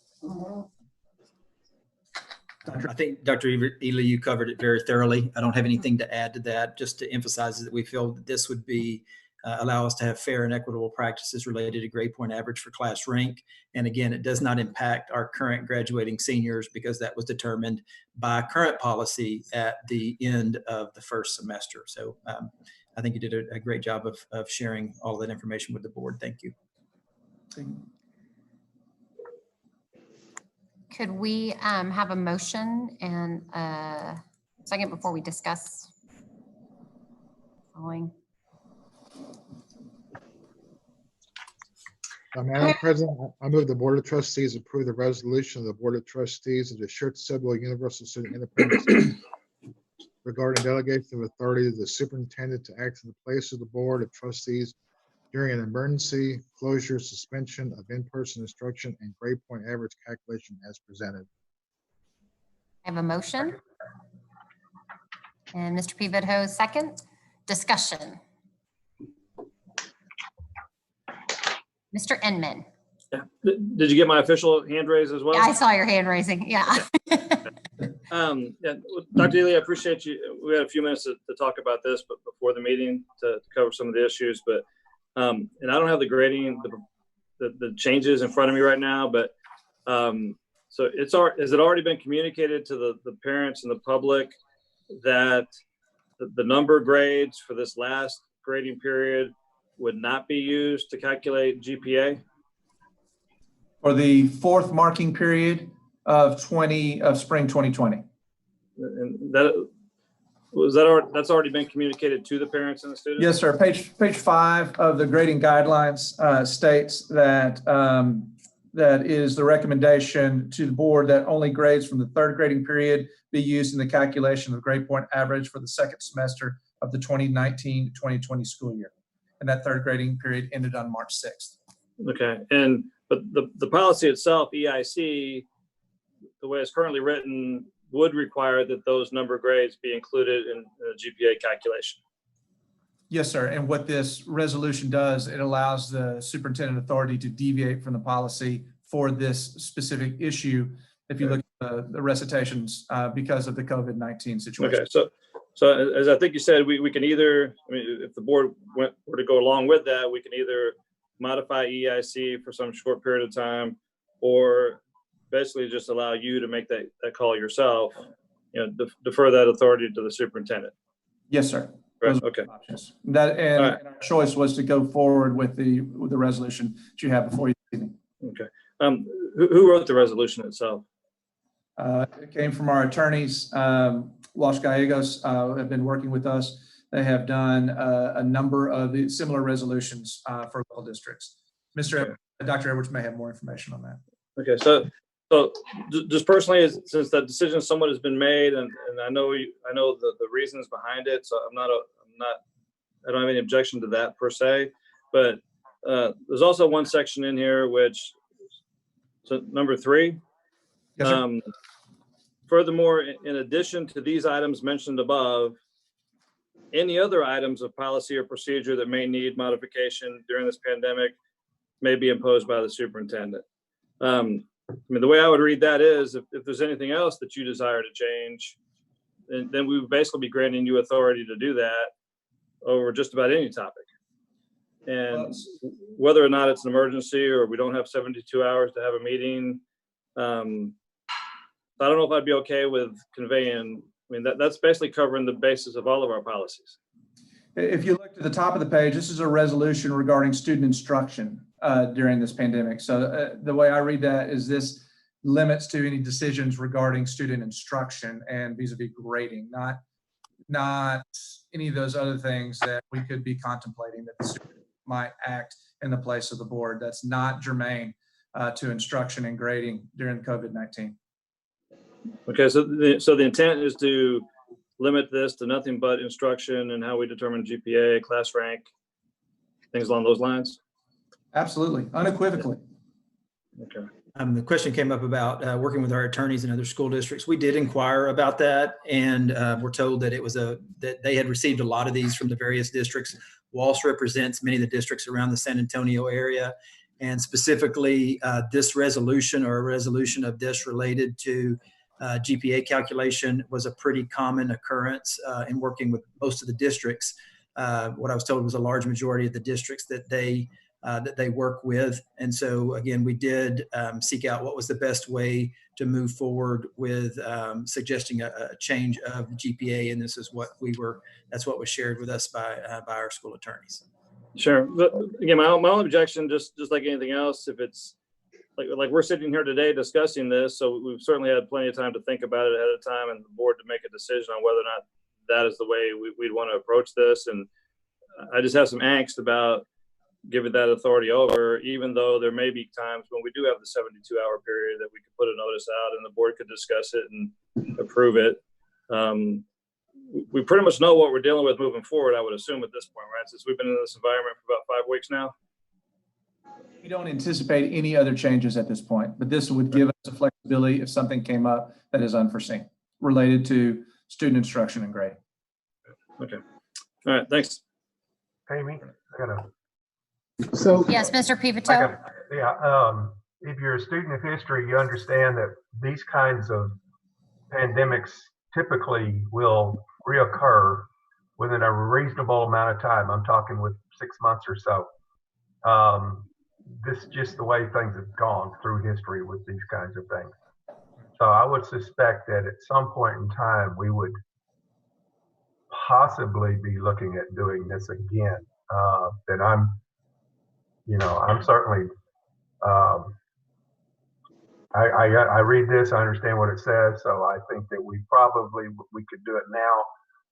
I think Dr. Ely, you covered it very thoroughly. I don't have anything to add to that, just to emphasize that we feel that this would be allow us to have fair and equitable practices related to grade point average for class rank. And again, it does not impact our current graduating seniors because that was determined by current policy at the end of the first semester. So I think you did a great job of sharing all that information with the board. Thank you. Could we have a motion and a second before we discuss following? Madam President, I move the Board of Trustees approve the resolution of the Board of Trustees of the Schertz-Cibolo-Universal Student Independent School regarding delegation of authority to the superintendent to act in the place of the Board of Trustees during an emergency closure, suspension of in-person instruction, and grade point average calculation as presented. I have a motion. And Mr. Pivotal, second. Discussion. Mr. Inman. Yeah. Did you get my official hand raise as well? Yeah, I saw your hand raising. Yeah. Yeah, Dr. Ely, I appreciate you. We had a few minutes to talk about this, but before the meeting to cover some of the issues. But and I don't have the grading, the changes in front of me right now. But so has it already been communicated to the parents and the public that the number of grades for this last grading period would not be used to calculate GPA? For the fourth marking period of spring 2020. And that's already been communicated to the parents and the students? Yes, sir. Page 5 of the grading guidelines states that that is the recommendation to the board that only grades from the third grading period be used in the calculation of the grade point average for the second semester of the 2019-2020 school year. And that third grading period ended on March 6th. Okay, but the policy itself, EIC, the way it's currently written, would require that those number of grades be included in the GPA calculation. Yes, sir. And what this resolution does, it allows the superintendent authority to deviate from the policy for this specific issue. If you look at the recitations because of the COVID-19 situation. Okay, so as I think you said, we can either, I mean, if the board were to go along with that, we can either modify EIC for some short period of time, or basically just allow you to make that call yourself, defer that authority to the superintendent. Yes, sir. Right. Okay. Options. And our choice was to go forward with the resolution that you have before you. Okay. Who wrote the resolution itself? It came from our attorneys. Los Gallegos have been working with us. They have done a number of similar resolutions for local districts. Dr. Edwards may have more information on that. Okay, so just personally, since that decision somewhat has been made, and I know the reasons behind it, so I don't have any objection to that per se. But there's also one section in here which, so number 3. Yes, furthermore, in addition to these items mentioned above, any other items of policy or procedure that may need modification during this pandemic may be imposed by the superintendent. I mean, the way I would read that is if there's anything else that you desire to change, then we would basically be granting you authority to do that over just about any topic. And whether or not it's an emergency or we don't have 72 hours to have a meeting, I don't know if I'd be okay with conveying, I mean, that's basically covering the basis of all of our policies. If you look to the top of the page, this is a resolution regarding student instruction during this pandemic. So the way I read that is this limits to any decisions regarding student instruction and vis-a-vis grading, not any of those other things that we could be contemplating that the student might act in the place of the board. That's not germane to instruction and grading during COVID-19. Okay, so the intent is to limit this to nothing but instruction and how we determine GPA, class rank, things along those lines? Absolutely, unequivocally. Okay. The question came up about working with our attorneys in other school districts. We did inquire about that, and we're told that it was that they had received a lot of these from the various districts. Walsh represents many of the districts around the San Antonio area, and specifically this resolution or a resolution of this related to GPA calculation was a pretty common occurrence in working with most of the districts. What I was told was a large majority of the districts that they work with. And so again, we did seek out what was the best way to move forward with suggesting a change of the GPA. And this is what that's what was shared with us by our school attorneys. Sure. But again, my only objection, just like anything else, if it's like we're sitting here today discussing this, so we've certainly had plenty of time to think about it ahead of time and the board to make a decision on whether or not that is the way we'd want to approach this. And I just have some angst about giving that authority over, even though there may be times when we do have the 72-hour period that we could put a notice out and the board could discuss it and approve it. We pretty much know what we're dealing with moving forward, I would assume, at this point, right? Since we've been in this environment for about 5 weeks now. We don't anticipate any other changes at this point, but this would give us the flexibility if something came up that is unforeseen related to student instruction and grading. Okay. All right. Thanks. Amy, So Yes, Mr. Pivito. if you're a student of history, you understand that these kinds of pandemics typically will reoccur within a reasonable amount of time. I'm talking with 6 months or so. This is just the way things have gone through history with these kinds of things. So I would suspect that at some point in time, we would possibly be looking at doing this again. Then I'm certainly, I read this, I understand what it says, so I think that we could do it now,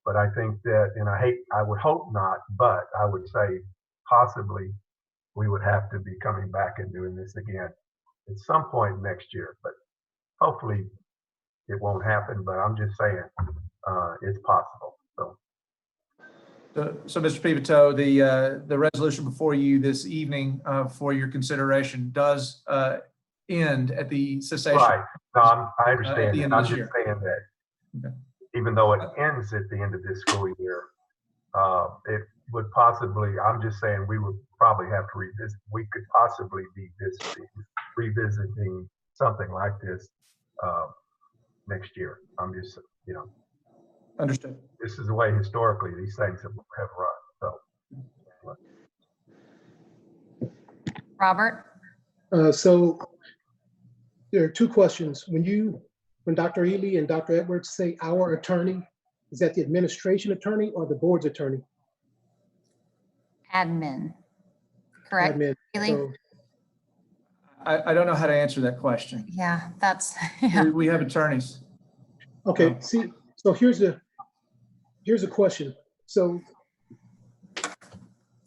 but I think that, and I would hope not, but I would say possibly we would have to be coming back and doing this again at some point next year, but hopefully it won't happen, but I'm just saying it's possible. So Mr. Pivito, the resolution before you this evening for your consideration does end at the cessation. Right. No, I understand. I'm just year. saying that Okay. even though it ends at the end of this school year, it would possibly, I'm just saying we would probably have to revisit, we could possibly be revisiting something like this next year. I'm just, Understood. this is the way historically these things have run. So, Robert? So there are two questions. When Dr. Ely and Dr. Edwards say our attorney, is that the administration attorney or the board's attorney? Admin, correct? Admin. Ely? So, I don't know how to answer that question. Yeah, that's, yeah. We have attorneys. okay, see, so here's a question. So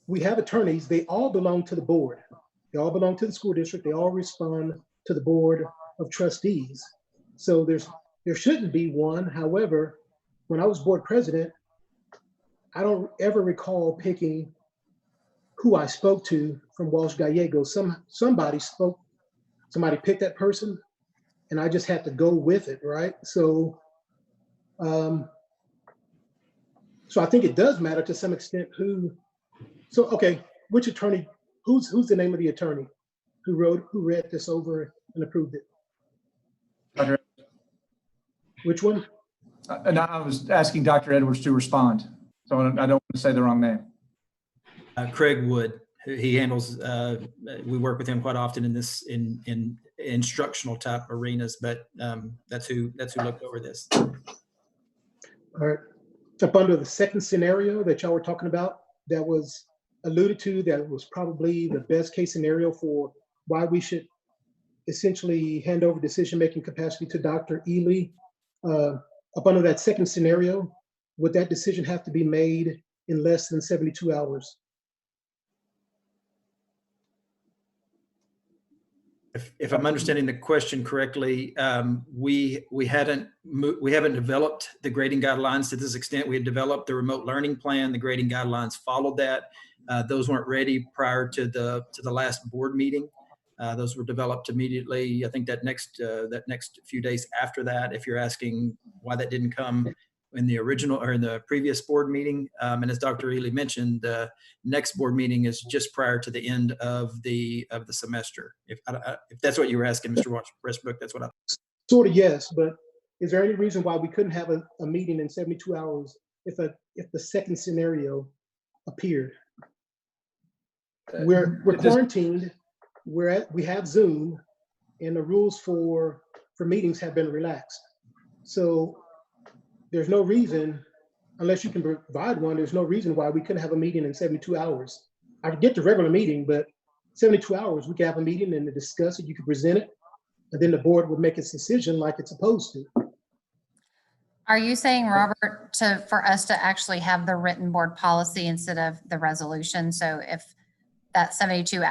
we have attorneys, they all belong to the board. They all belong to the school district. They all respond to the board of trustees. So there shouldn't be one. However, when I was board president, I don't ever recall picking who I spoke to from Walsh Gallegos. Somebody picked that person and I just had to go with it, right? So, so I think it does matter to some extent which attorney, who's the name of the attorney who read this over and approved it? Dr. Which one? And I was asking Dr. Edwards to respond, so I don't want to say the wrong name. Craig Wood he handles, we work with him quite often in this, in instructional type arenas, but that's who looked over this. All right. Up under the second scenario that y'all were talking about, that was alluded to, that was probably the best case scenario for why we should essentially hand over decision-making capacity to Dr. Ely. Up under that second scenario, would that decision have to be made in less than 72 hours? If I'm understanding the question correctly, we haven't developed the grading guidelines to this extent. We had developed the remote learning plan. The grading guidelines followed that. Those weren't ready prior to the last board meeting. Those were developed immediately. I think that next few days after that. If you're asking why that didn't come in the original or in the previous board meeting, and as Dr. Ely mentioned, the next board meeting is just prior to the end of the semester. If that's what you were asking, Mr. Westbrook, that's what I. Sort of, yes, but is there any reason why we couldn't have a meeting in 72 hours if the second scenario appeared? We're quarantined. We have Zoom, and the rules for meetings have been relaxed. So there's no reason, unless you can provide one, there's no reason why we couldn't have a meeting in 72 hours. I could get the regular meeting, but 72 hours, we could have a meeting and discuss it, you could present it, and then the board would make its decision like it's supposed to. Are you saying, Robert, for us to actually have the written board policy instead of the resolution? So if that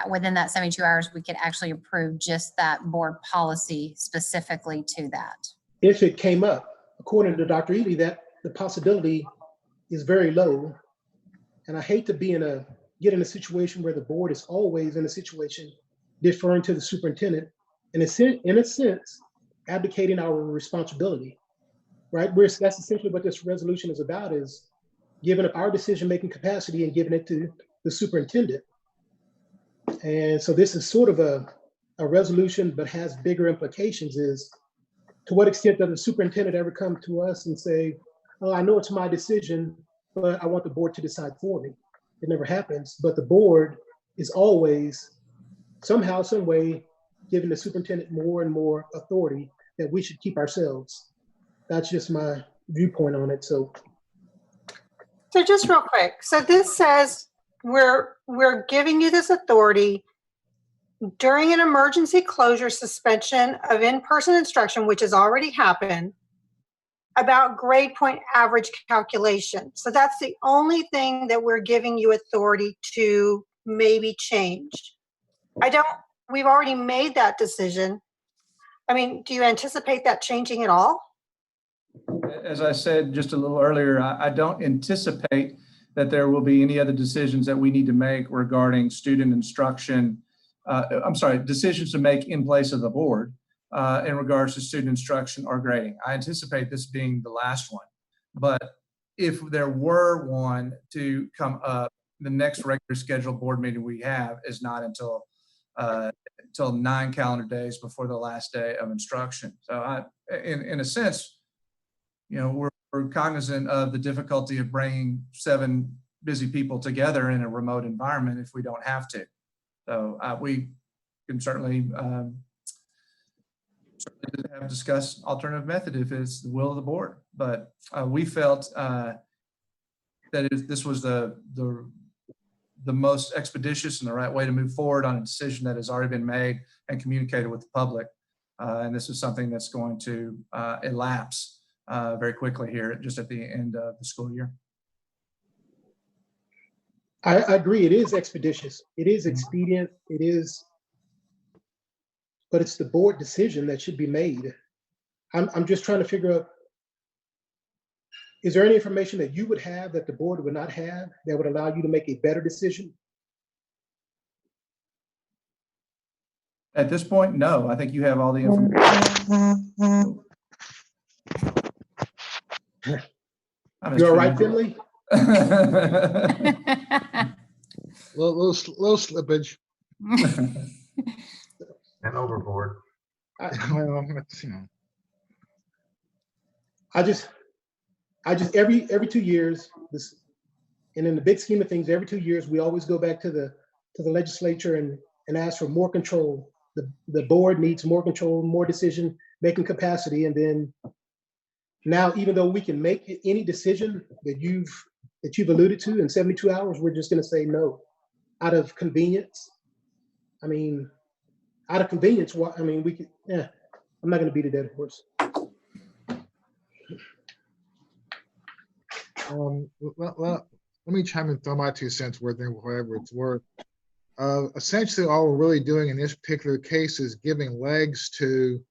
within that 72 hours, we could actually approve just that board policy specifically to that? If it came up, according to Dr. Ely, that the possibility is very low. And I hate to get in a situation where the board is always in a situation deferring to the superintendent, and in a sense, abdicating our responsibility, right? That's essentially what this resolution is about, is giving up our decision-making capacity and giving it to the superintendent. And so this is sort of a resolution, but has bigger implications, is to what extent does the superintendent ever come to us and say, oh, I know it's my decision, but I want the board to decide for me? It never happens, but the board is always somehow, some way, giving the superintendent more and more authority that we should keep ourselves. That's just my viewpoint on it. So just real quick. So this says we're giving you this authority during an emergency closure suspension of in-person instruction, which has already happened, about grade point average calculation. So that's the only thing that we're giving you authority to maybe change. We've already made that decision. I mean, do you anticipate that changing at all? As I said just a little earlier, I don't anticipate that there will be any other decisions that we need to make regarding student instruction. Decisions to make in place of the board in regards to student instruction or grading. I anticipate this being the last one. But if there were one to come up, the next regular scheduled board meeting we have is not until 9 calendar days before the last day of instruction. So in a sense, we're cognizant of the difficulty of bringing 7 busy people together in a remote environment if we don't have to. So we can certainly have discussed alternative method if it's the will of the board. But we felt that this was the most expeditious and the right way to move forward on a decision that has already been made and communicated with the public. And this is something that's going to elapse very quickly here, just at the end of the school year. I agree. It is expeditious. It is expedient. It is, but it's the board decision that should be made. I'm just trying to figure out, is there any information that you would have that the board would not have that would allow you to make a better decision? At this point, no. I think you have all the information. You all right, Finley? little slippage. And overboard. I just every 2 years, and in the big scheme of things, every 2 years we always go back to the to the legislature and ask for more control. The board needs more control, more decision-making capacity. And then now, even though we can make any decision that you've alluded to in 72 hours, we're just gonna say no, out of convenience. I mean, out of convenience, I mean, we could, I'm not gonna beat a dead horse. Well, let me chime in and throw my 2 cents worth in whatever it's worth. Essentially, all we're really doing in this particular case is giving legs to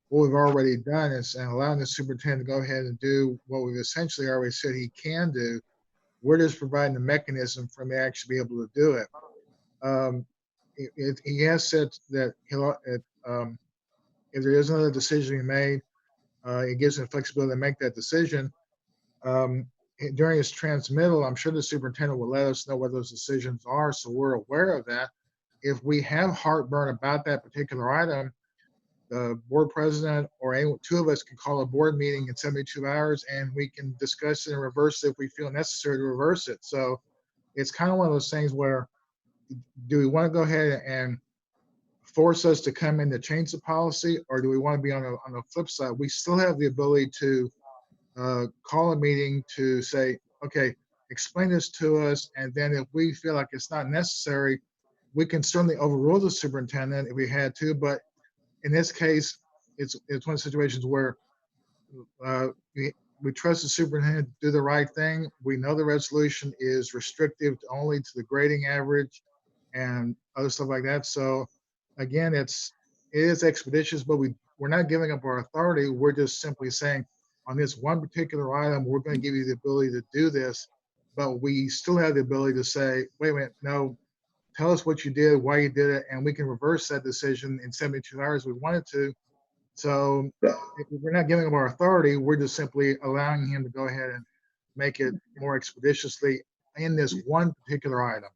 what we've already done and allowing the superintendent to go ahead and do what we've essentially already said he can do. We're just providing the mechanism for him to actually be able to do it. He has said that if there is another decision to be made, it gives him flexibility to make that decision. During his transmittal, I'm sure the superintendent will let us know what those decisions are, so we're aware of that. If we have heartburn about that particular item, the board president or any 2 of us can call a board meeting in 72 hours and we can discuss it and reverse it if we feel necessary to reverse it. So it's kind of one of those things where, do we want to go ahead and force us to come in to change the policy, or do we want to be on the flip side? We still have the ability to call a meeting to say, okay, explain this to us, and then if we feel like it's not necessary, we can certainly overrule the superintendent if we had to. But in this case, it's one of the situations where we trust the superintendent to do the right thing. We know the resolution is restrictive only to the grading average and other stuff like that. So again, it is expeditious, but we're not giving up our authority. We're just simply saying, on this one particular item, we're going to give you the ability to do this, but we still have the ability to say, wait a minute, no, tell us what you did, why you did it, and we can reverse that decision in 72 hours if we wanted to. So if we're not giving up our authority, we're just simply allowing him to go ahead and make it more expeditiously in this one particular item.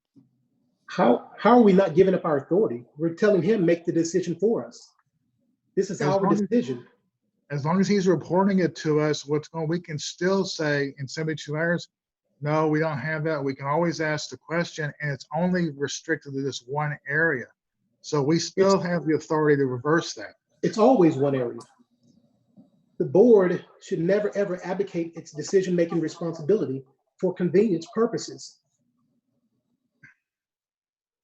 How are we not giving up our authority? We're telling him make the decision for us. This is our decision. As long as he's reporting it to us, we can still say in 72 hours, no, we don't have that. We can always ask the question, and it's only restricted to this one area. So we still have the authority to reverse that. It's always one area. The board should never, ever abdicate its decision-making responsibility for convenience purposes.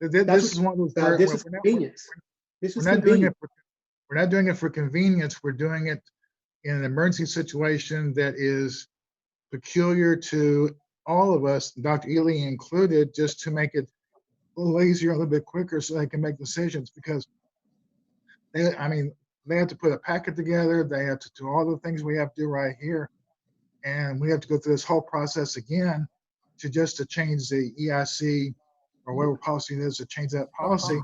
This is one of those. This is convenience. This is convenience. We're not doing it for convenience. We're doing it in an emergency situation that is peculiar to all of us, Dr. Ely included, just to make it a little easier, a little bit quicker so they can make decisions, because they have to put a packet together. They have to do all the things we have to do right here. And we have to go through this whole process again to change the EIC or whatever policy it is to change that policy.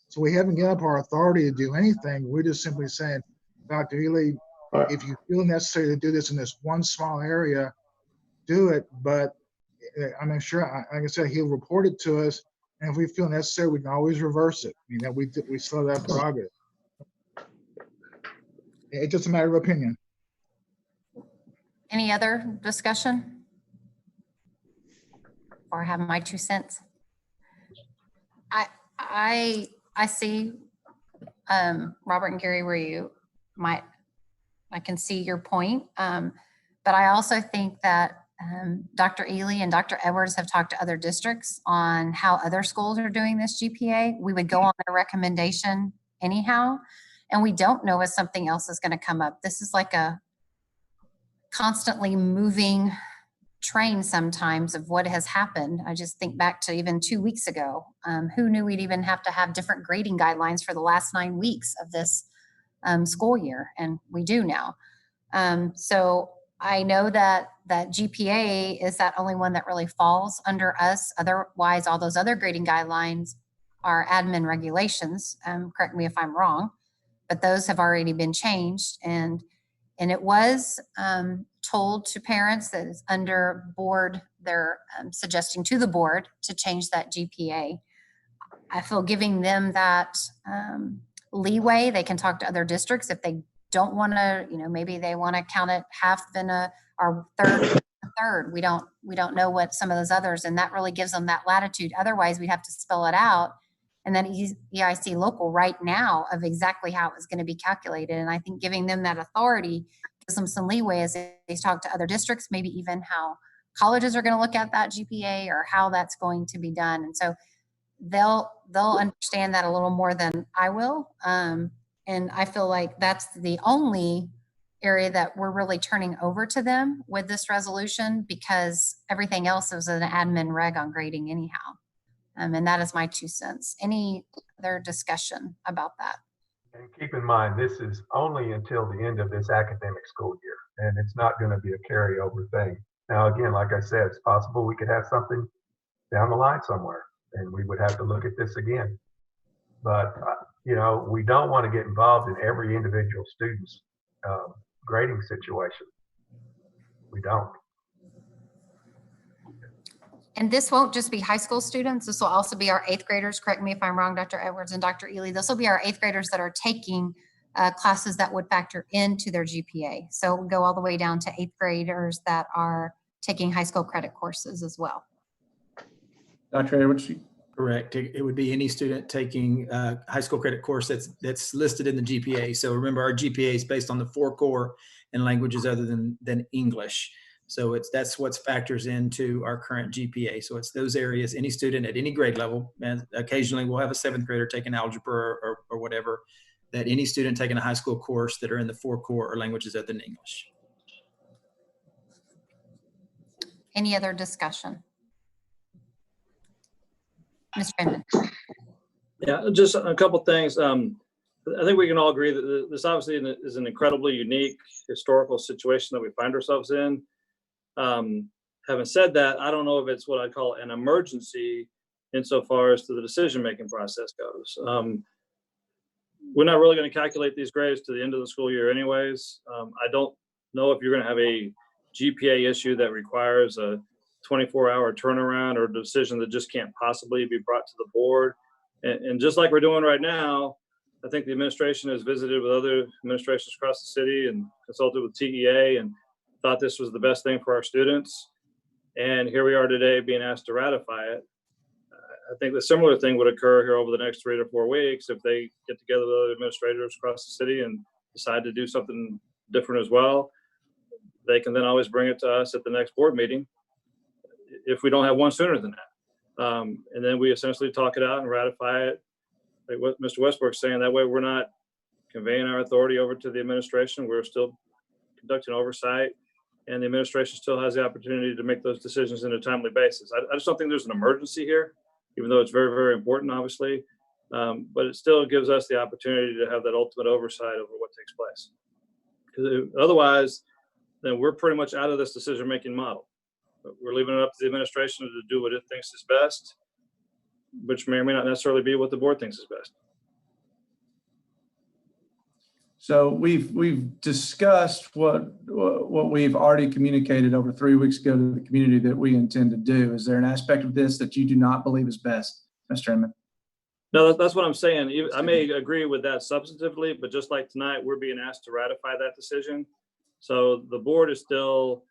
So we haven't given up our authority to do anything. We're just simply saying, Dr. Ely, if you feel necessary to do this in this one small area, do it. But I'm sure, like I said, he'll report it to us. And if we feel necessary, we can always reverse it. We still have prerogative. It's just a matter of opinion. Any other discussion? Or have my 2 cents? I see, Robert and Gary, where I can see your point. But I also think that Dr. Ely and Dr. Edwards have talked to other districts on how other schools are doing this GPA. We would go on their recommendation anyhow, and we don't know if something else is going to come up. This is like a constantly moving train sometimes of what has happened. I just think back to even 2 weeks ago. Who knew we'd even have to have different grading guidelines for the last 9 weeks of this school year? And we do now. So I know that GPA is that only one that really falls under us. Otherwise, all those other grading guidelines are admin regulations. Correct me if I'm wrong, but those have already been changed. And it was told to parents that it's under board, they're suggesting to the board to change that GPA. I feel giving them that leeway. They can talk to other districts if they don't want to, maybe they want to count it half in or third. We don't know what some of those others, and that really gives them that latitude. Otherwise, we'd have to spell it out and then EIC local right now of exactly how it was going to be calculated. And I think giving them that authority gives them some leeway as they talk to other districts, maybe even how colleges are going to look at that GPA or how that's going to be done. And so they'll understand that a little more than I will. And I feel like that's the only area that we're really turning over to them with this resolution, because everything else is an admin reg on grading anyhow. And that is my 2 cents. Any other discussion about that? And keep in mind, this is only until the end of this academic school year, and it's not going to be a carryover thing. Now, again, like I said, it's possible we could have something down the line somewhere, and we would have to look at this again. But, you know, we don't want to get involved in every individual student's grading situation. We don't. And this won't just be high school students. This will also be our 8th graders. Correct me if I'm wrong, Dr. Edwards and Dr. Ely. This will be our 8th graders that are taking classes that would factor into their GPA. So it will go all the way down to 8th graders that are taking high school credit courses as well. Dr. Edwards? Correct. It would be any student taking a high school credit course that's listed in the GPA. So remember, our GPA is based on the 4 core and languages other than English. So that's what factors into our current GPA. So it's those areas, any student at any grade level, and occasionally we'll have a 7th grader taking algebra or whatever, that any student taking a high school course that are in the 4 core or languages other than English. Any other discussion? Mr. Raymond. Yeah, just a couple things. I think we can all agree that this obviously is an incredibly unique historical situation that we find ourselves in. Having said that, I don't know if it's what I call an emergency insofar as to the decision-making process goes. We're not really going to calculate these grades to the end of the school year anyways. I don't know if you're going to have a GPA issue that requires a 24-hour turnaround or a decision that just can't possibly be brought to the board. And just like we're doing right now, I think the administration has visited with other administrations across the city and consulted with TEA and thought this was the best thing for our students. And here we are today being asked to ratify it. I think the similar thing would occur here over the next 3 to 4 weeks if they get together with other administrators across the city and decide to do something different as well. They can then always bring it to us at the next board meeting if we don't have one sooner than that. And then we essentially talk it out and ratify it. Like what Mr. Westbrook's saying, that way we're not conveying our authority over to the administration. We're still conducting oversight, and the administration still has the opportunity to make those decisions in a timely basis. I just don't think there's an emergency here, even though it's very, very important, obviously. But it still gives us the opportunity to have that ultimate oversight over what takes place. Because otherwise, then we're pretty much out of this decision-making model. We're leaving it up to the administration to do what it thinks is best, which may or may not necessarily be what the board thinks is best. So we've discussed what we've already communicated over 3 weeks ago to the community that we intend to do. Is there an aspect of this that you do not believe is best, Mr. Inman? No, that's what I'm saying. I may agree with that substantively, but just like tonight, we're being asked to ratify that decision. So the board is still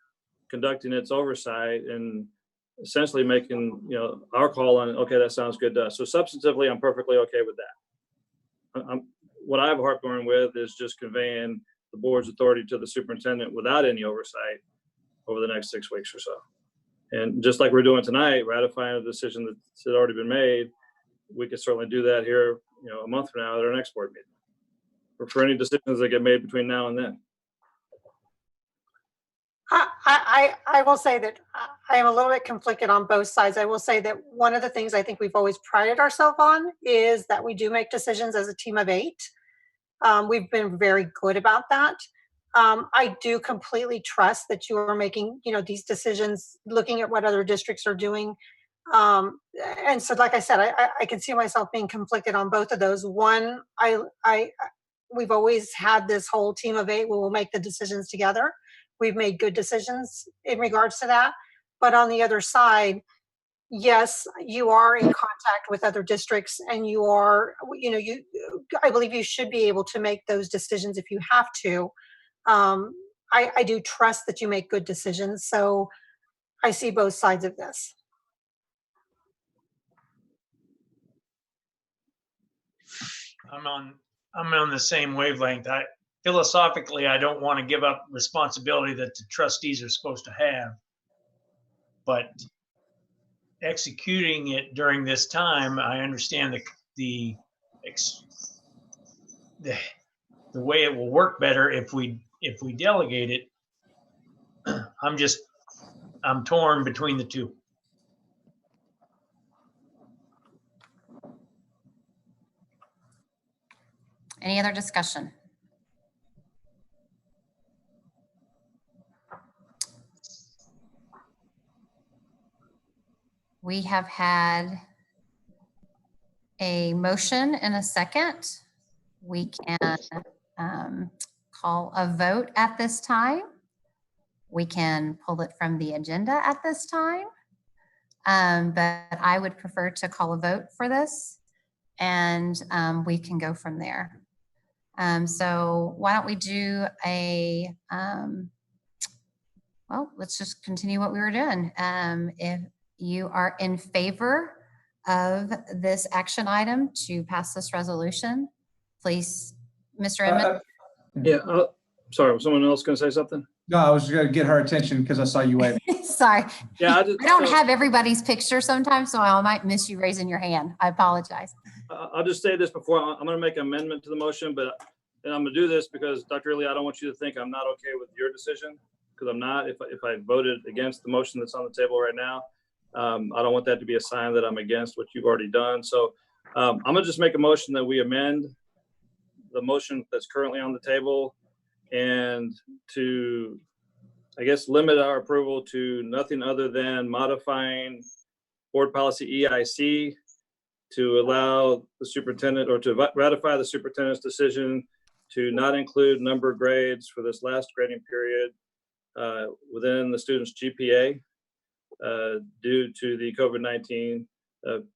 conducting its oversight and essentially making, our call on, okay, that sounds good to us. So substantively, I'm perfectly okay with that. What I have heartburn with is just conveying the board's authority to the superintendent without any oversight over the next 6 weeks or so. And just like we're doing tonight, ratifying a decision that's had already been made, we could certainly do that here, a month from now at our next board meeting, or for any decisions that get made between now and then. I will say that I am a little bit conflicted on both sides. I will say that one of the things I think we've always prided ourselves on is that we do make decisions as a team of 8. We've been very good about that. I do completely trust that you are making, these decisions, looking at what other districts are doing. And so, like I said, I can see myself being conflicted on both of those. One, we've always had this whole team of 8 where we'll make the decisions together. We've made good decisions in regards to that. But on the other side, yes, you are in contact with other districts, and you are, I believe you should be able to make those decisions if you have to. I do trust that you make good decisions. So I see both sides of this. I'm on the same wavelength. Philosophically, I don't want to give up responsibility that the trustees are supposed to have, but executing it during this time, I understand the way it will work better if we delegate it. I'm torn between the two. Any other discussion? We have had a motion and a second. We can call a vote at this time. We can pull it from the agenda at this time. But I would prefer to call a vote for this, and we can go from there. So why don't we do well, let's just continue what we were doing. If you are in favor of this action item to pass this resolution, please, Mr. Emmett. Yeah, sorry, was someone else going to say something? No, I was going to get her attention because I saw you waving. Sorry. Yeah, I don't have everybody's picture sometimes, so I might miss you raising your hand. I apologize. I'll just say this before, I'm going to make an amendment to the motion, and I'm going to do this because Dr. Ely, I don't want you to think I'm not okay with your decision, because I'm not. If I voted against the motion that's on the table right now, I don't want that to be a sign that I'm against what you've already done. So I'm going to just make a motion that we amend the motion that's currently on the table and to, I guess, limit our approval to nothing other than modifying board policy EIC to allow the superintendent, or to ratify the superintendent's decision to not include number grades for this last grading period within the student's GPA due to the COVID-19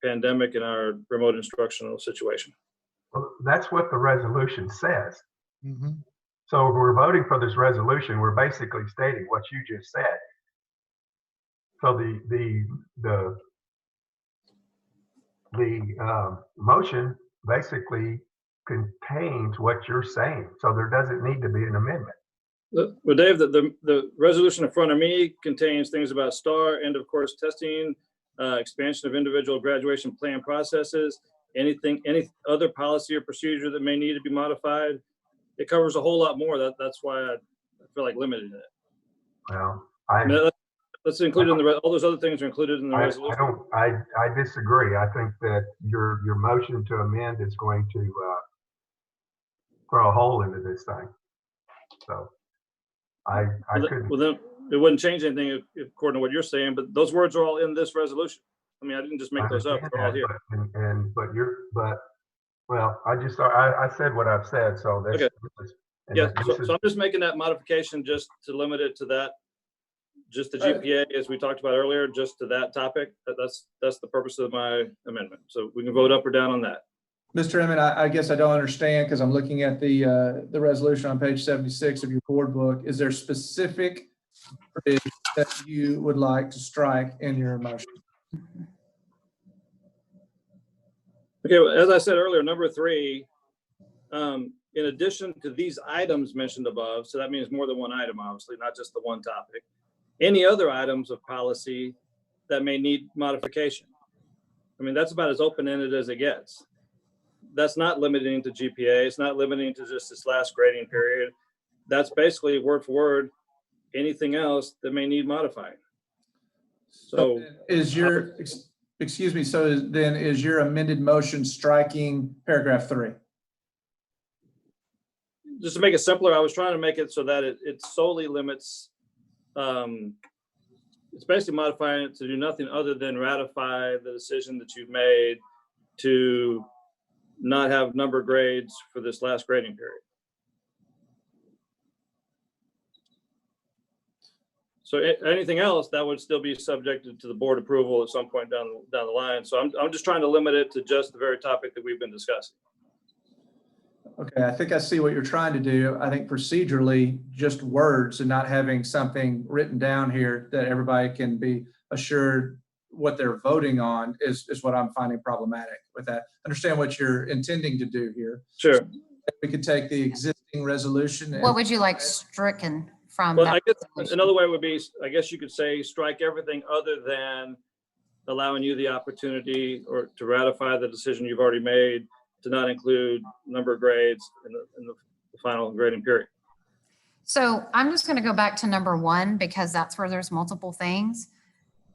pandemic and our remote instructional situation. Well, that's what the resolution says. Mm-hmm. So if we're voting for this resolution, we're basically stating what you just said. So the motion basically contains what you're saying. So there doesn't need to be an amendment. Well, Dave, the resolution in front of me contains things about STAR, end of course testing, expansion of individual graduation plan processes, any other policy or procedure that may need to be modified. It covers a whole lot more. That's why I feel like limiting it. Well, let's include in all those other things are included in the resolution. I disagree. I think that your motion to amend is going to throw a hole into this thing. So I couldn't. Well, then it wouldn't change anything according to what you're saying. But those words are all in this resolution. I mean, I didn't just make those up. They're all here. Well, I said what I've said. So that's okay. Yeah. So I'm just making that modification just to limit it to that. Just the GPA, as we talked about earlier, just to that topic. That's the purpose of my amendment. So we can vote up or down on that. Mr. Emmett, I guess I don't understand because I'm looking at the resolution on page 76 of your board book. Is there specific that you would like to strike in your motion? Okay, well, as I said earlier, number 3, in addition to these items mentioned above, so that means more than one item, obviously, not just the one topic, any other items of policy that may need modification. I mean, that's about as open-ended as it gets. That's not limiting to GPA. It's not limiting to just this last grading period. That's basically word for word, anything else that may need modifying. So is your, excuse me, so then is your amended motion striking paragraph 3? Just to make it simpler, I was trying to make it so that it solely limits, it's basically modifying it to do nothing other than ratify the decision that you've made to not have number grades for this last grading period. So anything else that would still be subjected to the board approval at some point down the line. So I'm just trying to limit it to just the very topic that we've been discussing. Okay, I think I see what you're trying to do. I think procedurally, just words and not having something written down here that everybody can be assured what they're voting on is what I'm finding problematic with that. Understand what you're intending to do here. Sure. We could take the existing resolution. What would you like stricken from Well, that? I guess resolution? another way would be, I guess you could say, strike everything other than allowing you the opportunity or to ratify the decision you've already made to not include number of grades in the final grading period. So I'm just going to go back to number 1 because that's where there's multiple things.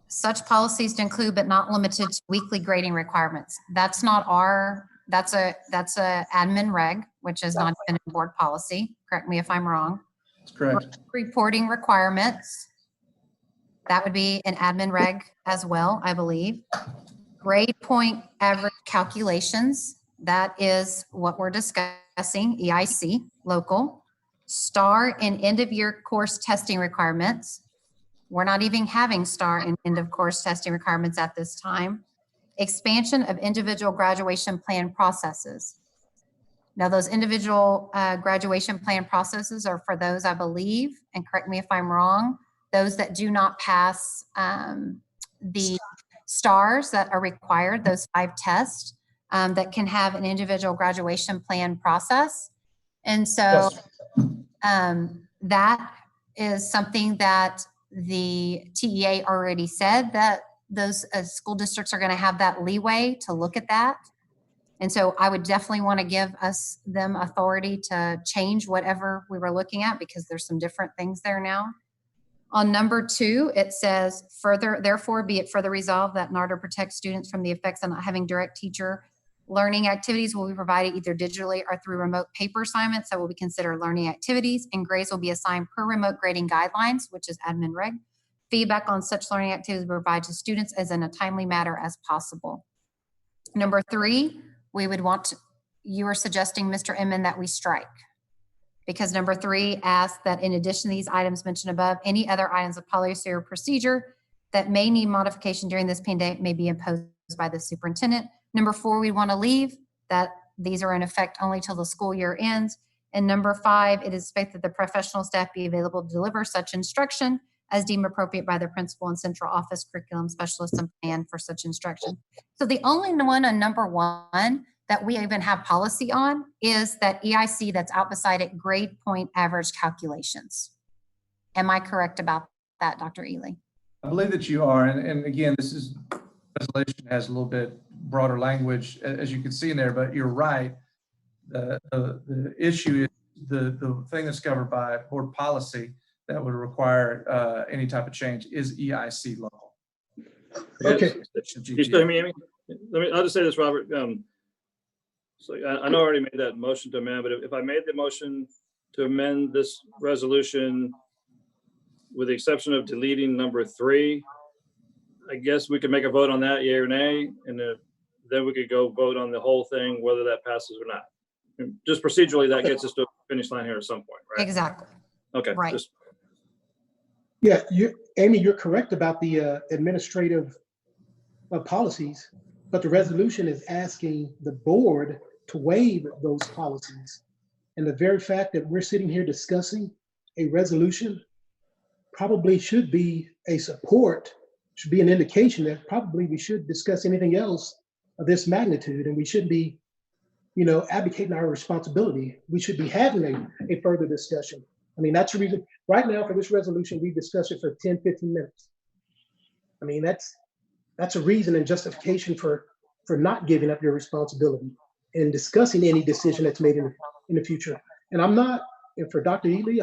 Such policies to include but not limited to weekly grading requirements. That's not our, that's a admin reg, which is not even a board policy. Correct me if I'm wrong. That's correct. Reporting requirements. That would be an admin reg as well, I believe. Grade point average calculations. That is what we're discussing, EIC, local. STAR and end of year course testing requirements. We're not even having STAR and end of course testing requirements at this time. Expansion of individual graduation plan processes. Now those individual graduation plan processes are for those, I believe, and correct me if I'm wrong, those that do not pass the STARs that are required, those 5 tests that can have an individual graduation plan process. And so that is something that the TEA already said that those school districts are going to have that leeway to look at that. And so I would definitely want to give them authority to change whatever we were looking at because there's some different things there now. On number 2, it says further, therefore be it further resolved that in order to protect students from the effects of not having direct teacher learning activities will be provided either digitally or through remote paper assignments that will be considered learning activities, and grades will be assigned per remote grading guidelines, which is admin reg. Feedback on such learning activities will be provided to students as in a timely manner as possible. Number 3, we would want, you are suggesting, Mr. Inman, that we strike. Because number 3 asks that in addition to these items mentioned above, any other items of policy or procedure that may need modification during this pandemic may be imposed by the superintendent. Number 4, we want to leave that these are in effect only till the school year ends. And number 5, it is expected that the professional staff be available to deliver such instruction as deemed appropriate by the principal and central office curriculum specialist and plan for such instruction. So the only one on number 1 that we even have policy on is that EIC that's out beside it, grade point average calculations. Am I correct about that, Dr. Ely? I believe that you are. And again, this is resolution has a little bit broader language, as you can see in there, but you're right. The issue is the thing that's covered by board policy that would require any type of change is EIC local. Okay. You still hear me, Amy? I'll just say this, Robert. So I know I already made that motion to amend, but if I made the motion to amend this resolution with the exception of deleting number 3, I guess we could make a vote on that, yay or nay, and then we could go vote on the whole thing, whether that passes or not. And just procedurally, that gets us to a finish line here at some point, right? Exactly. Okay. Right. Yeah, Amy, you're correct about the administrative policies, but the resolution is asking the board to waive those policies. And the very fact that we're sitting here discussing a resolution probably should be a support, should be an indication that probably we should discuss anything else of this magnitude, and we shouldn't be, abdicating our responsibility. We should be having a further discussion. I mean, that's the reason, right now for this resolution, we discussed it for 10, 15 minutes. I mean, that's a reason and justification for not giving up your responsibility and discussing any decision that's made in the future. And I'm not, and for Dr. Ely,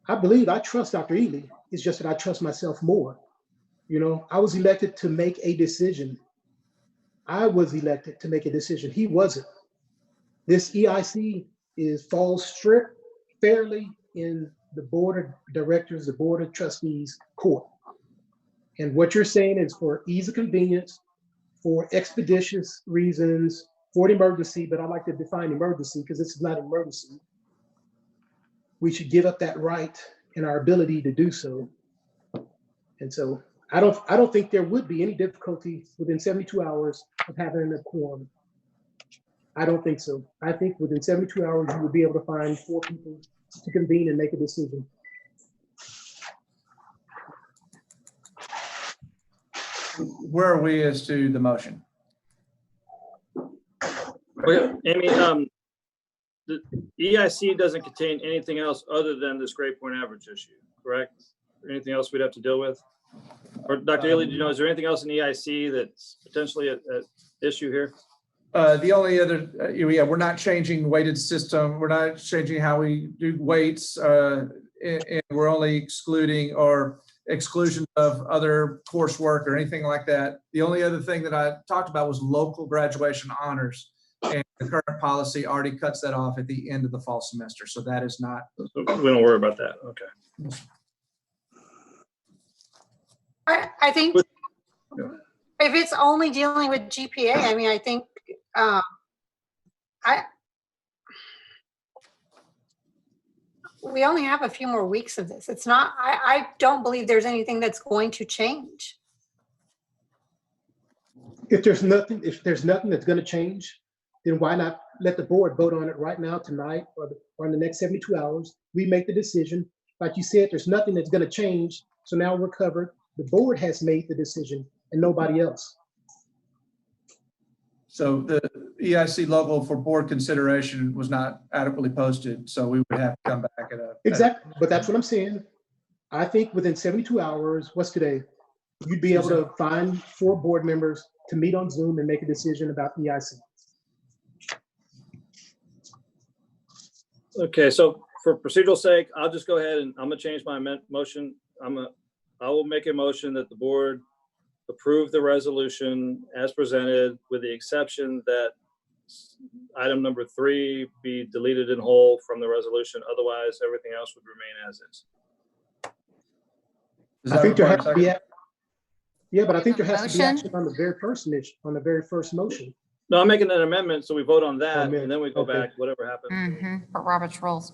I trust Dr. Ely. It's just that I trust myself more. I was elected to make a decision. I was elected to make a decision. He wasn't. This EIC falls strict fairly in the board of directors, the board of trustees court. And what you're saying is for ease of convenience, for expeditious reasons, for an emergency, but I like to define emergency because this is not an emergency. We should give up that right and our ability to do so. And so I don't think there would be any difficulty within 72 hours of having a quorum. I don't think so. I think within 72 hours, you would be able to find 4 people to convene and make a decision. where are we as to the motion? Okay, Amy, the EIC doesn't contain anything else other than this grade point average issue, correct? Anything else we'd have to deal with? Or Dr. Ely, do you know, is there anything else in EIC that's potentially at issue here? The only other, yeah, we're not changing weighted system. We're not changing how we do weights. And we're only excluding or exclusion of other coursework or anything like that. The only other thing that I talked about was local graduation honors. And the current policy already cuts that off at the end of the fall semester. So that is not. We don't worry about that. Okay. I think if it's only dealing with GPA, I mean, I think we only have a few more weeks of this. It's not, I don't believe there's anything that's going to change. If there's nothing that's going to change, then why not let the board vote on it right now, tonight, or in the next 72 hours? We make the decision. Like you said, there's nothing that's going to change. So now we're covered. The board has made the decision and nobody else. So the EIC logo for board consideration was not adequately posted. So we would have to come back at a. Exactly. But that's what I'm saying. I think within 72 hours, what's today? You'd be able to find 4 board members to meet on Zoom and make a decision about EIC. Okay, so for procedural sake, I'll just go ahead and I'm gonna change my motion. I will make a motion that the board approve the resolution as presented, with the exception that item number 3 be deleted in whole from the resolution. Otherwise, everything else would remain as is. I think there has to be, yeah, but I think there has to be action on the very first motion. No, I'm making an amendment, so we vote on that, and then we go back, whatever happens. For Robert's rules.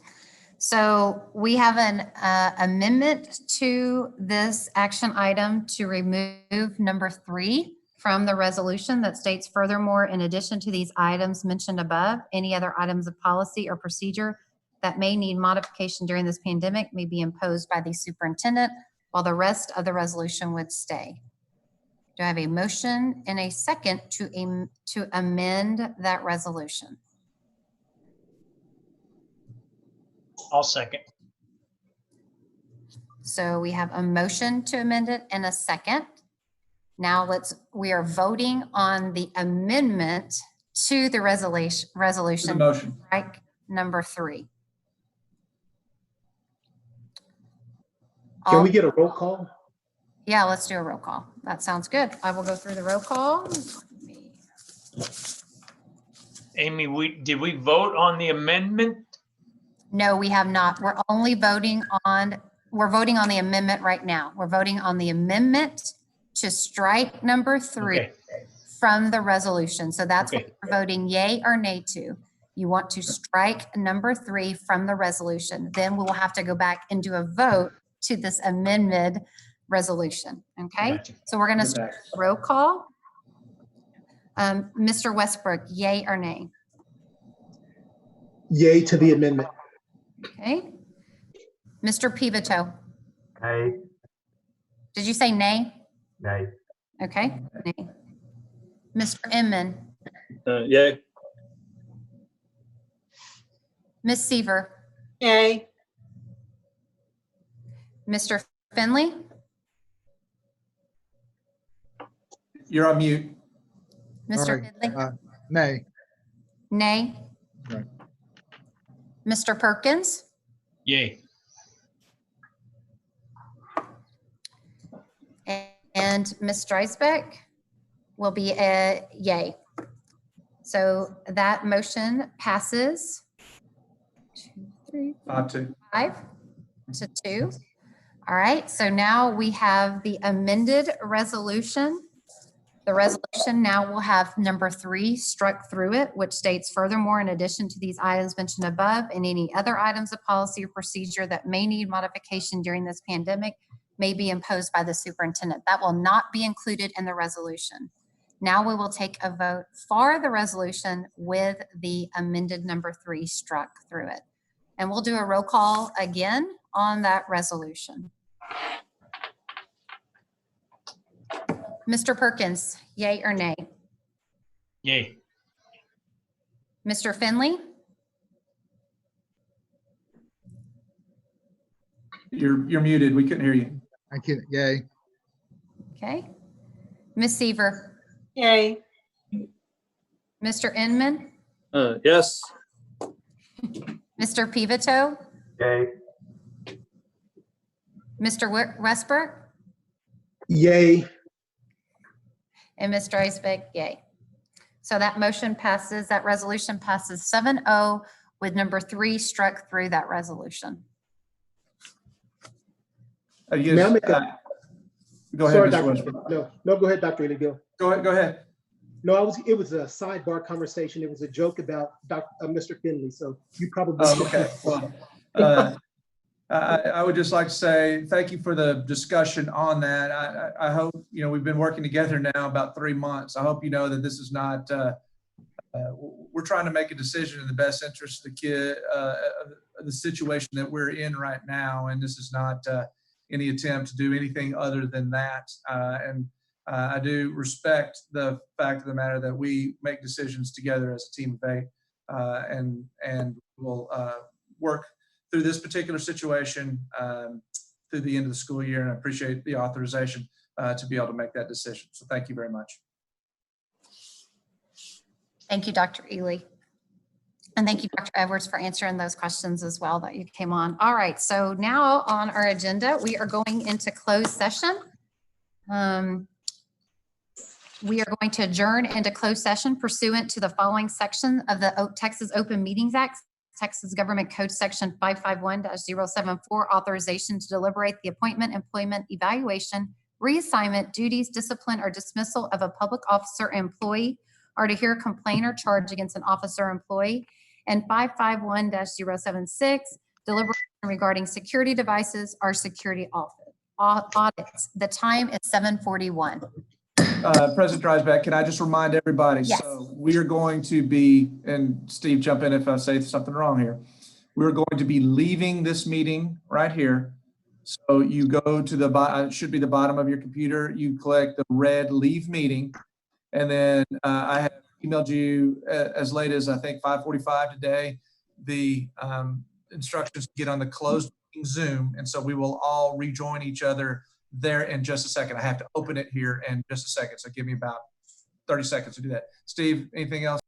So we have an amendment to this action item to remove number 3 from the resolution that states, furthermore, in addition to these items mentioned above, any other items of policy or procedure that may need modification during this pandemic may be imposed by the superintendent, while the rest of the resolution would stay. Do I have a motion and a second to amend that resolution? I'll second. So we have a motion to amend it and a second. Now we are voting on the amendment to the resolution. Motion. Strike number 3. Can we get a roll call? Yeah, let's do a roll call. That sounds good. I will go through the roll call. Amy, did we vote on the amendment? No, we have not. We're voting on the amendment right now. We're voting on the amendment to strike number 3 from the resolution. So that's what you're voting yay or nay to. You want to strike number 3 from the resolution. Then we will have to go back and do a vote to this amended resolution. Okay. So we're going to start roll call. Mr. Westbrook, yay or nay? Yay to the amendment. Okay. Mr. Pivito. Nay. Did you say nay? Nay. Okay. Nay. Mr. Inman. Yay. Ms. Seaver. Yay. Mr. Finley. You're on mute. Mr. Finley. Nay. Nay. Right. Mr. Perkins. Yay. And Ms. Dreisbeck will be a yay. So that motion passes 5 to 2. All right, so now we have the amended resolution. The resolution now will have number 3 struck through it, which states, furthermore, in addition to these items mentioned above and any other items of policy or procedure that may need modification during this pandemic may be imposed by the superintendent. That will not be included in the resolution. Now we will take a vote for the resolution with the amended number 3 struck through it. And we'll do a roll call again on that resolution. Mr. Perkins, yay or nay? Yay. Mr. Finley? You're muted. We couldn't hear you. I can't, yay. Okay. Ms. Seaver? Yay. Mr. Inman? Yes. Mr. Pivito? Yay. Mr. Westbrook? Yay. And Ms. Dreisbeck, yay. So that motion passes, that resolution passes 7-0 with number 3 struck through that resolution. May I make Go ahead, Sorry, Mr. Dr. Westbrook. No, go ahead, Dr. Ely, go. Go ahead. No, it was a sidebar conversation. It was a joke about Mr. Finley, so you probably. Oh, okay. Well, I would just like to say thank you for the discussion on that. I hope, we've been working together now about 3 months. I hope you know that this is not, we're trying to make a decision in the best interest of the kid, the situation that we're in right now. And this is not any attempt to do anything other than that. I do respect the fact of the matter that we make decisions together as a team of 8, and we'll work through this particular situation through the end of the school year. And I appreciate the authorization to be able to make that decision. So thank you very much. Thank you, Dr. Ely. And thank you, Dr. Edwards, for answering those questions as well that you came on. All right, so now on our agenda, we are going into closed session. We are going to adjourn into closed session pursuant to the following section of the Texas Open Meetings Act, Texas Government Code Section 551-074, authorization to deliberate the appointment, employment, evaluation, reassignment, duties, discipline, or dismissal of a public officer or employee, or to hear a complaint or charge against an officer or employee, and 551-076, deliberation regarding security devices or security audits. The time is 7:41. President Dreisbeck, can I just remind everybody? Yes. So we are going to be, and Steve, jump in if I say something wrong here. We're going to be leaving this meeting right here. So you go to the bottom, should be the bottom of your computer. You click the red leave meeting. And then I have emailed you as late as I think 5:45 today, the instructions to get on the closed meeting Zoom. And so we will all rejoin each other there in just a second. I have to open it here in just a second. So give me about 30 seconds to do that. Steve, anything else?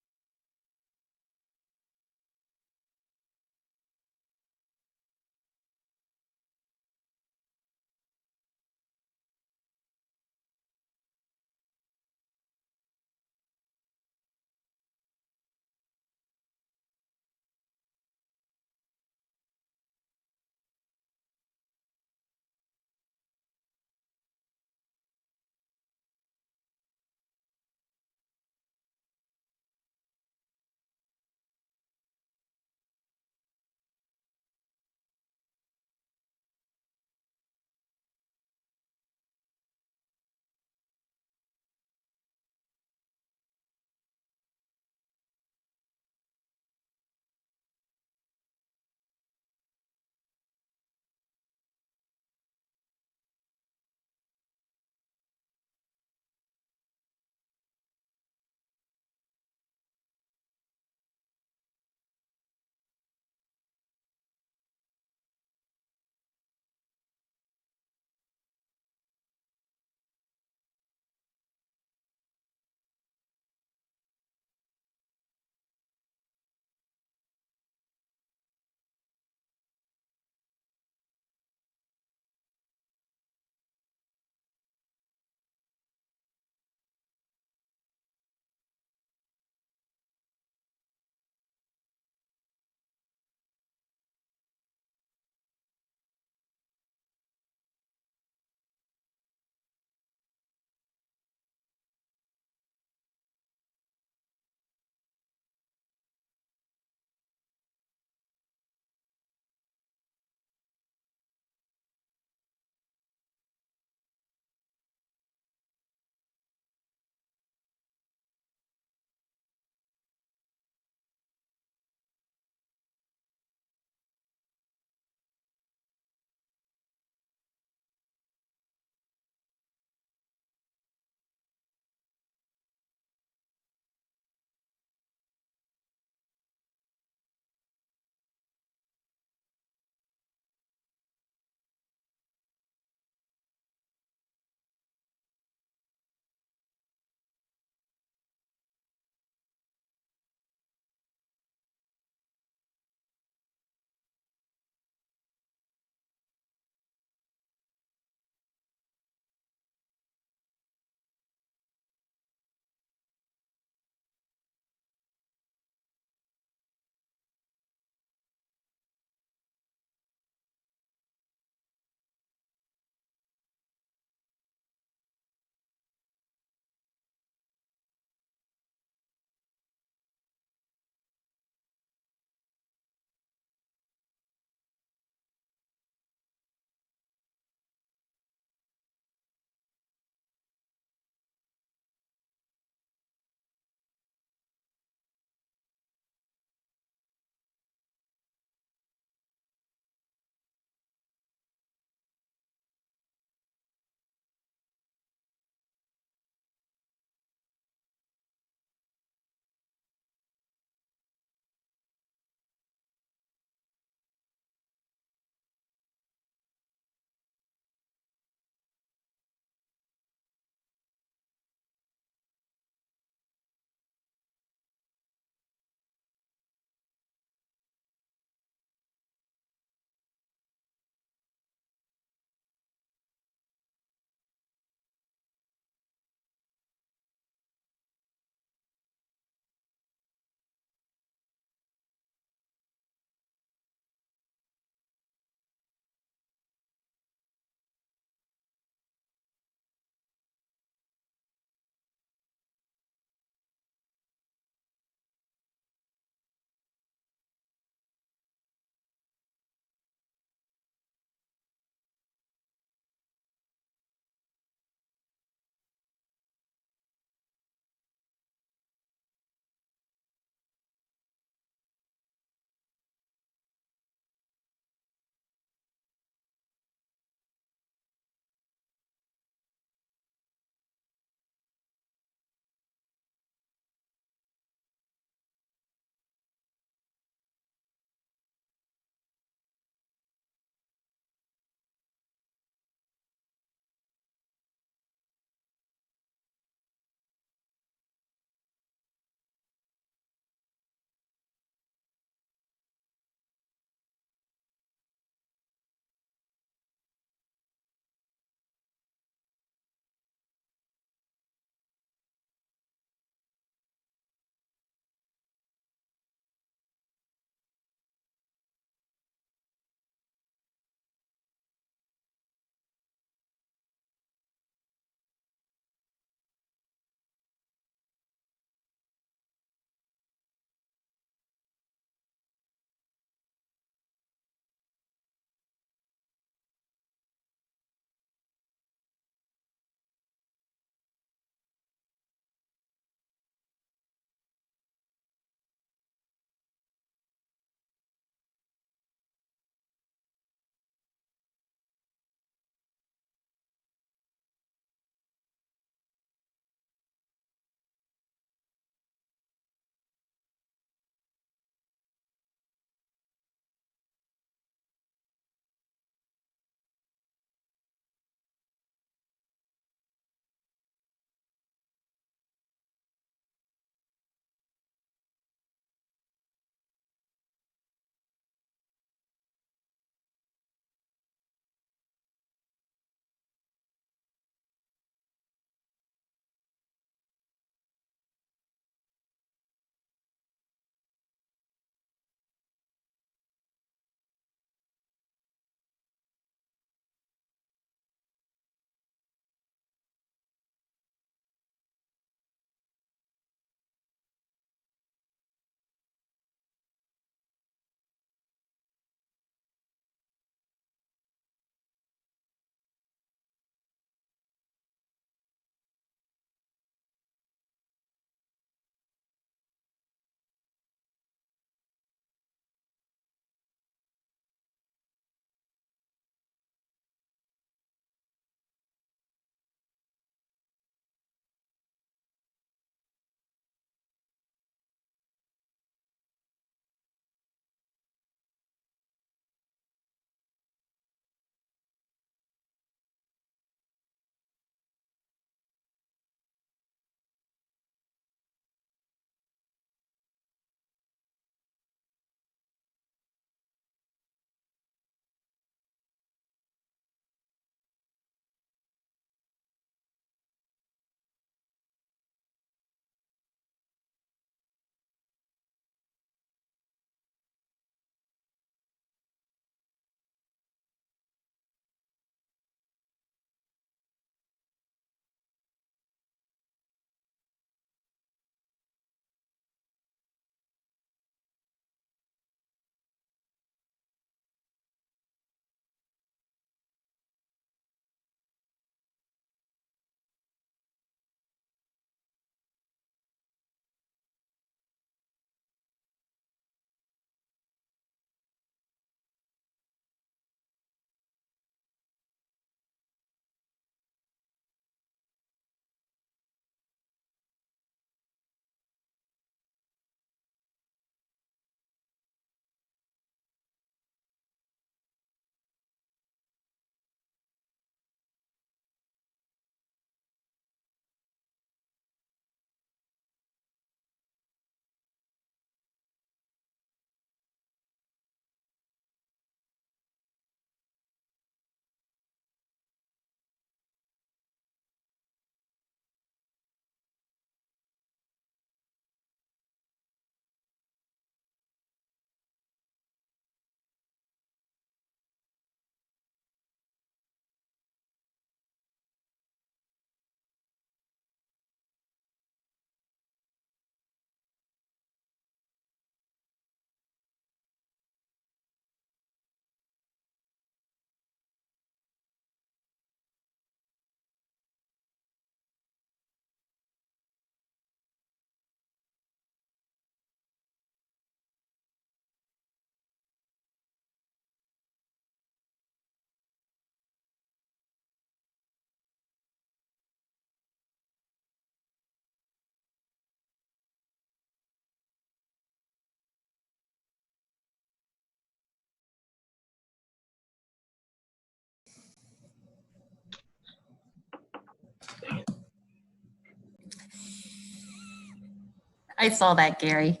I saw that, Gary.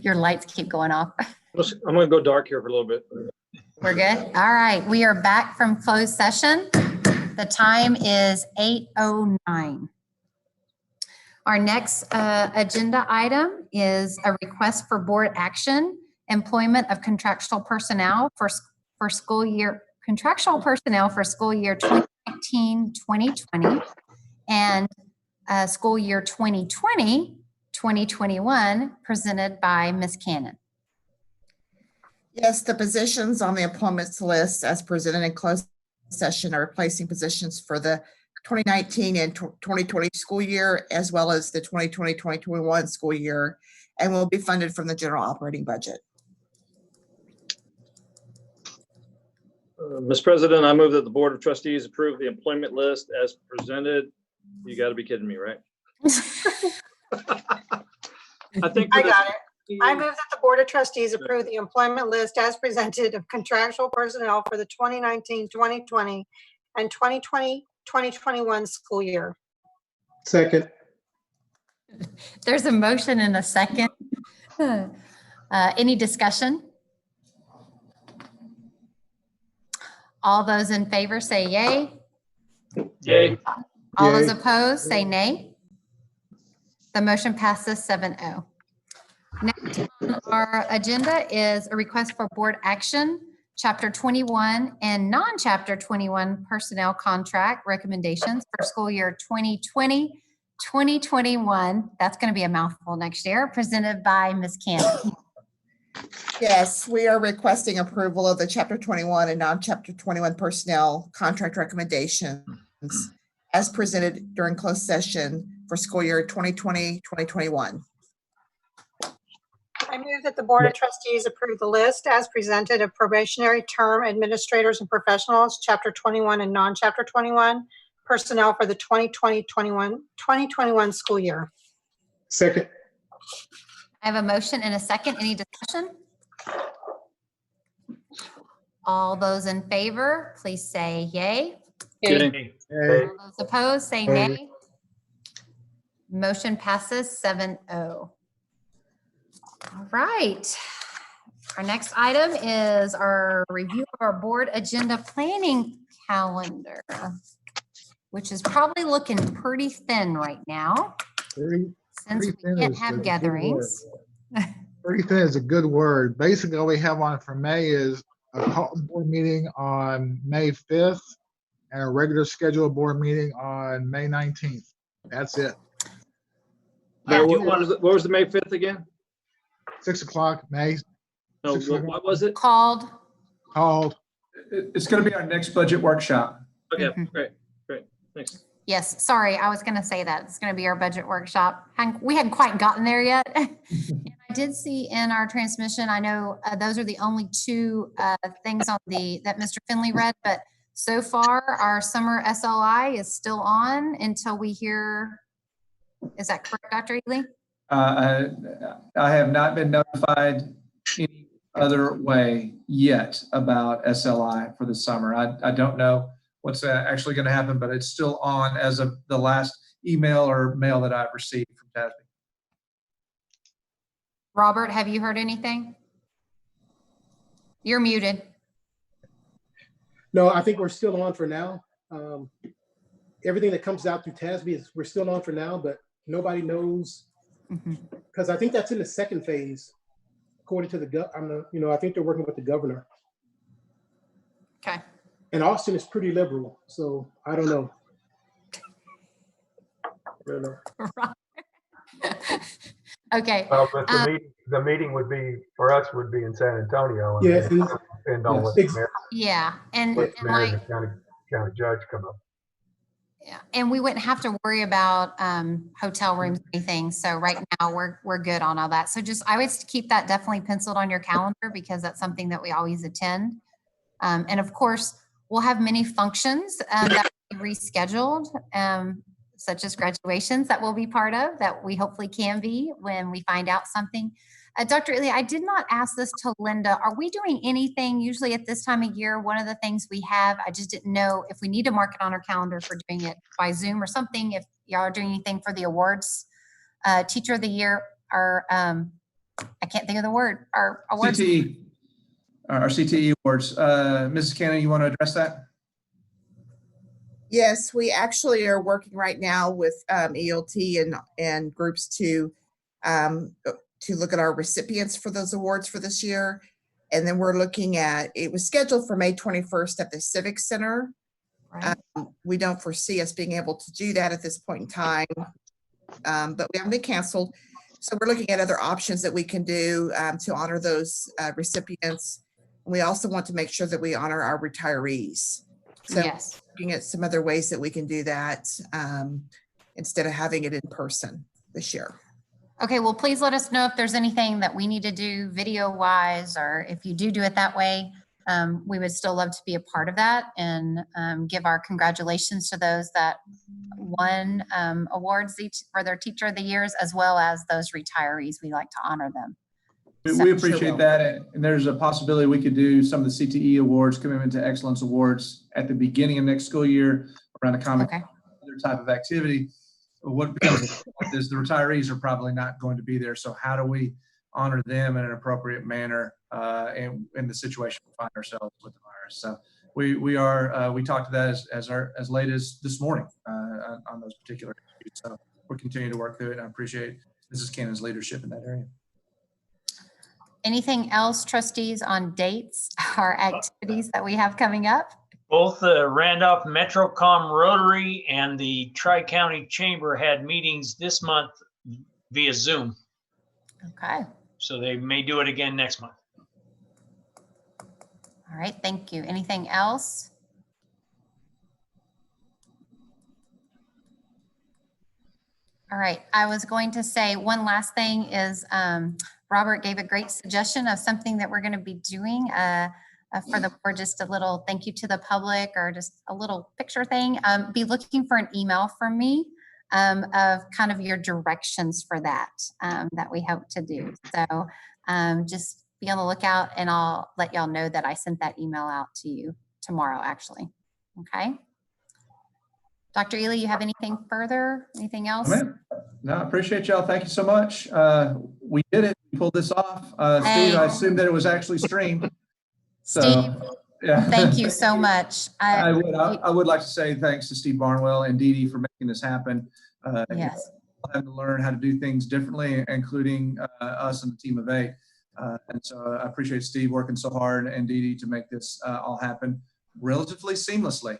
Your lights keep going off. I'm going to go dark here for a little bit. We're good? All right, we are back from closed session. The time is 8:09. Our next agenda item is a request for board action, employment of contractual personnel for school year 2019-2020 and school year 2020-2021 presented by Ms. Cannon. Yes, the positions on the appointments list as presented in closed session are replacing positions for the 2019 and 2020 school year, as well as the 2020-2021 school year, and will be funded from the general operating budget. Ms. President, I move that the Board of Trustees approve the employment list as presented. You got to be kidding me, right? I think I got it. I move that the Board of Trustees approve the employment list as presented of contractual personnel for the 2019-2020 and 2020-2021 school year. Second. There's a motion and a second. Any discussion? All those in favor say yay. Yay. All Yay. those opposed say nay. The motion passes 7-0. Next on our agenda is a request for board action, Chapter 21 and non-Chapter 21 personnel contract recommendations for school year 2020-2021. That's going to be a mouthful next year, presented by Ms. Cannon. Yes, we are requesting approval of the Chapter 21 and non-Chapter 21 personnel contract recommendations as presented during closed session for school year 2020-2021. I move that the Board of Trustees approve the list as presented of probationary term administrators and professionals, Chapter 21 and non-Chapter 21 personnel for the 2020-2021 school year. Second. I have a motion and a second. Any discussion? All those in favor, please say yay. Kidding. All those opposed, say nay. Motion passes 7-0. All right. Our next item is our review of our board agenda planning calendar, which is probably looking pretty thin right now since we can't have gatherings. Pretty thin is a good word. Basically, all we have on it for May is a call board meeting on May 5th and a regular scheduled board meeting on May 19th. That's it. Yeah. What was the May 5th again? 6 o'clock, May. No, what was it? Called. It's going to be our next budget workshop. Okay, great, thanks. Yes, sorry, I was going to say that. It's going to be our budget workshop. We hadn't quite gotten there yet. And I did see in our transmission, I know those are the only two things on that Mr. Finley read, but so far our summer SLI is still on until we hear, is that correct, Dr. Ely? I have not been notified any other way yet about SLI for the summer. I don't know what's actually going to happen, but it's still on as of the last email or mail that I've received from TASB. Robert, have you heard anything? You're muted. No, I think we're still on for now. Everything that comes out through TASB is we're still on for now, but nobody knows. Because I think that's in the second phase, according to the I think they're working with the governor. Okay. And Austin is pretty liberal, so I don't know. Okay. Well, but the meeting would be, for us, would be in San Antonio. And Yeah, depend on what the mayor, Yeah, and what the mayor like, and county judge come up. yeah, and we wouldn't have to worry about hotel rooms or anything. So right now we're good on all that. So I would keep that definitely penciled on your calendar because that's something that we always attend. And of course, we'll have many functions that will be rescheduled, such as graduations that we'll be part of that we hopefully can be when we find out something. Dr. Ely, I did not ask this to Linda. Are we doing anything usually at this time of year? One of the things we have, I just didn't know if we need to mark it on our calendar for doing it by Zoom or something, if y'all are doing anything for the awards Teacher of the Year, our, I can't think of the word, our awards. CTE, our CTE awards. Mrs. Cannon, you want to address that? Yes, we actually are working right now with ELT and groups to look at our recipients for those awards for this year. And then we're looking at, it was scheduled for May 21st at the Civic Center. Right. We don't foresee us being able to do that at this point in time, but we haven't been canceled. So we're looking at other options that we can do to honor those recipients. We also want to make sure that we honor our retirees. So Yes. looking at some other ways that we can do that instead of having it in person this year. Okay, well, please let us know if there's anything that we need to do video wise, or if you do it that way. We would still love to be a part of that and give our congratulations to those that won awards for their Teacher of the Years, as well as those retirees. We like to honor them. We appreciate that. And there's a possibility we could do some of the CTE awards, Commitment to Excellence awards, at the beginning of next school year around a common other type of activity. What becomes is the retirees are probably not going to be there. So how do we honor them in an appropriate manner in the situation we find ourselves with the virus? So we talked to that as late as this morning on those particular issues. So we're continuing to work through it. And I appreciate Mrs. Cannon's leadership in that area. Anything else, trustees, on dates or activities that we have coming up? Both the Randolph Metrocom Rotary and the Tri-County Chamber had meetings this month via Zoom. Okay. So they may do it again next month. All right, thank you. Anything else? All right, I was going to say one last thing is Robert gave a great suggestion of something that we're going to be doing for the board, just a little thank you to the public or just a little picture thing. Be looking for an email from me of kind of your directions for that, that we hope to do. So just be on the lookout and I'll let y'all know that I sent that email out to you tomorrow, actually. Okay. Dr. Ely, you have anything further? Anything else? No, I appreciate y'all. Thank you so much. We did it. We pulled this off. Steve, I assume that it was actually streamed. So, Steve, yeah. Thank you so much. I would like to say thanks to Steve Barnwell and Dee Dee for making this happen. Yes. Having to learn how to do things differently, including us and the team of 8. And so I appreciate Steve working so hard and Dee Dee to make this all happen relatively seamlessly.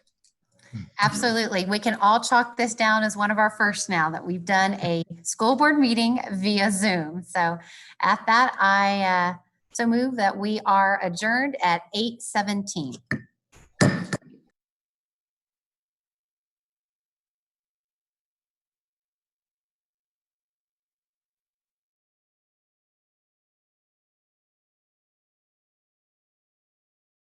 Absolutely. We can all chalk this down as one of our first now that we've done a school board meeting via Zoom. So at that, I so move that we are adjourned at 8:17.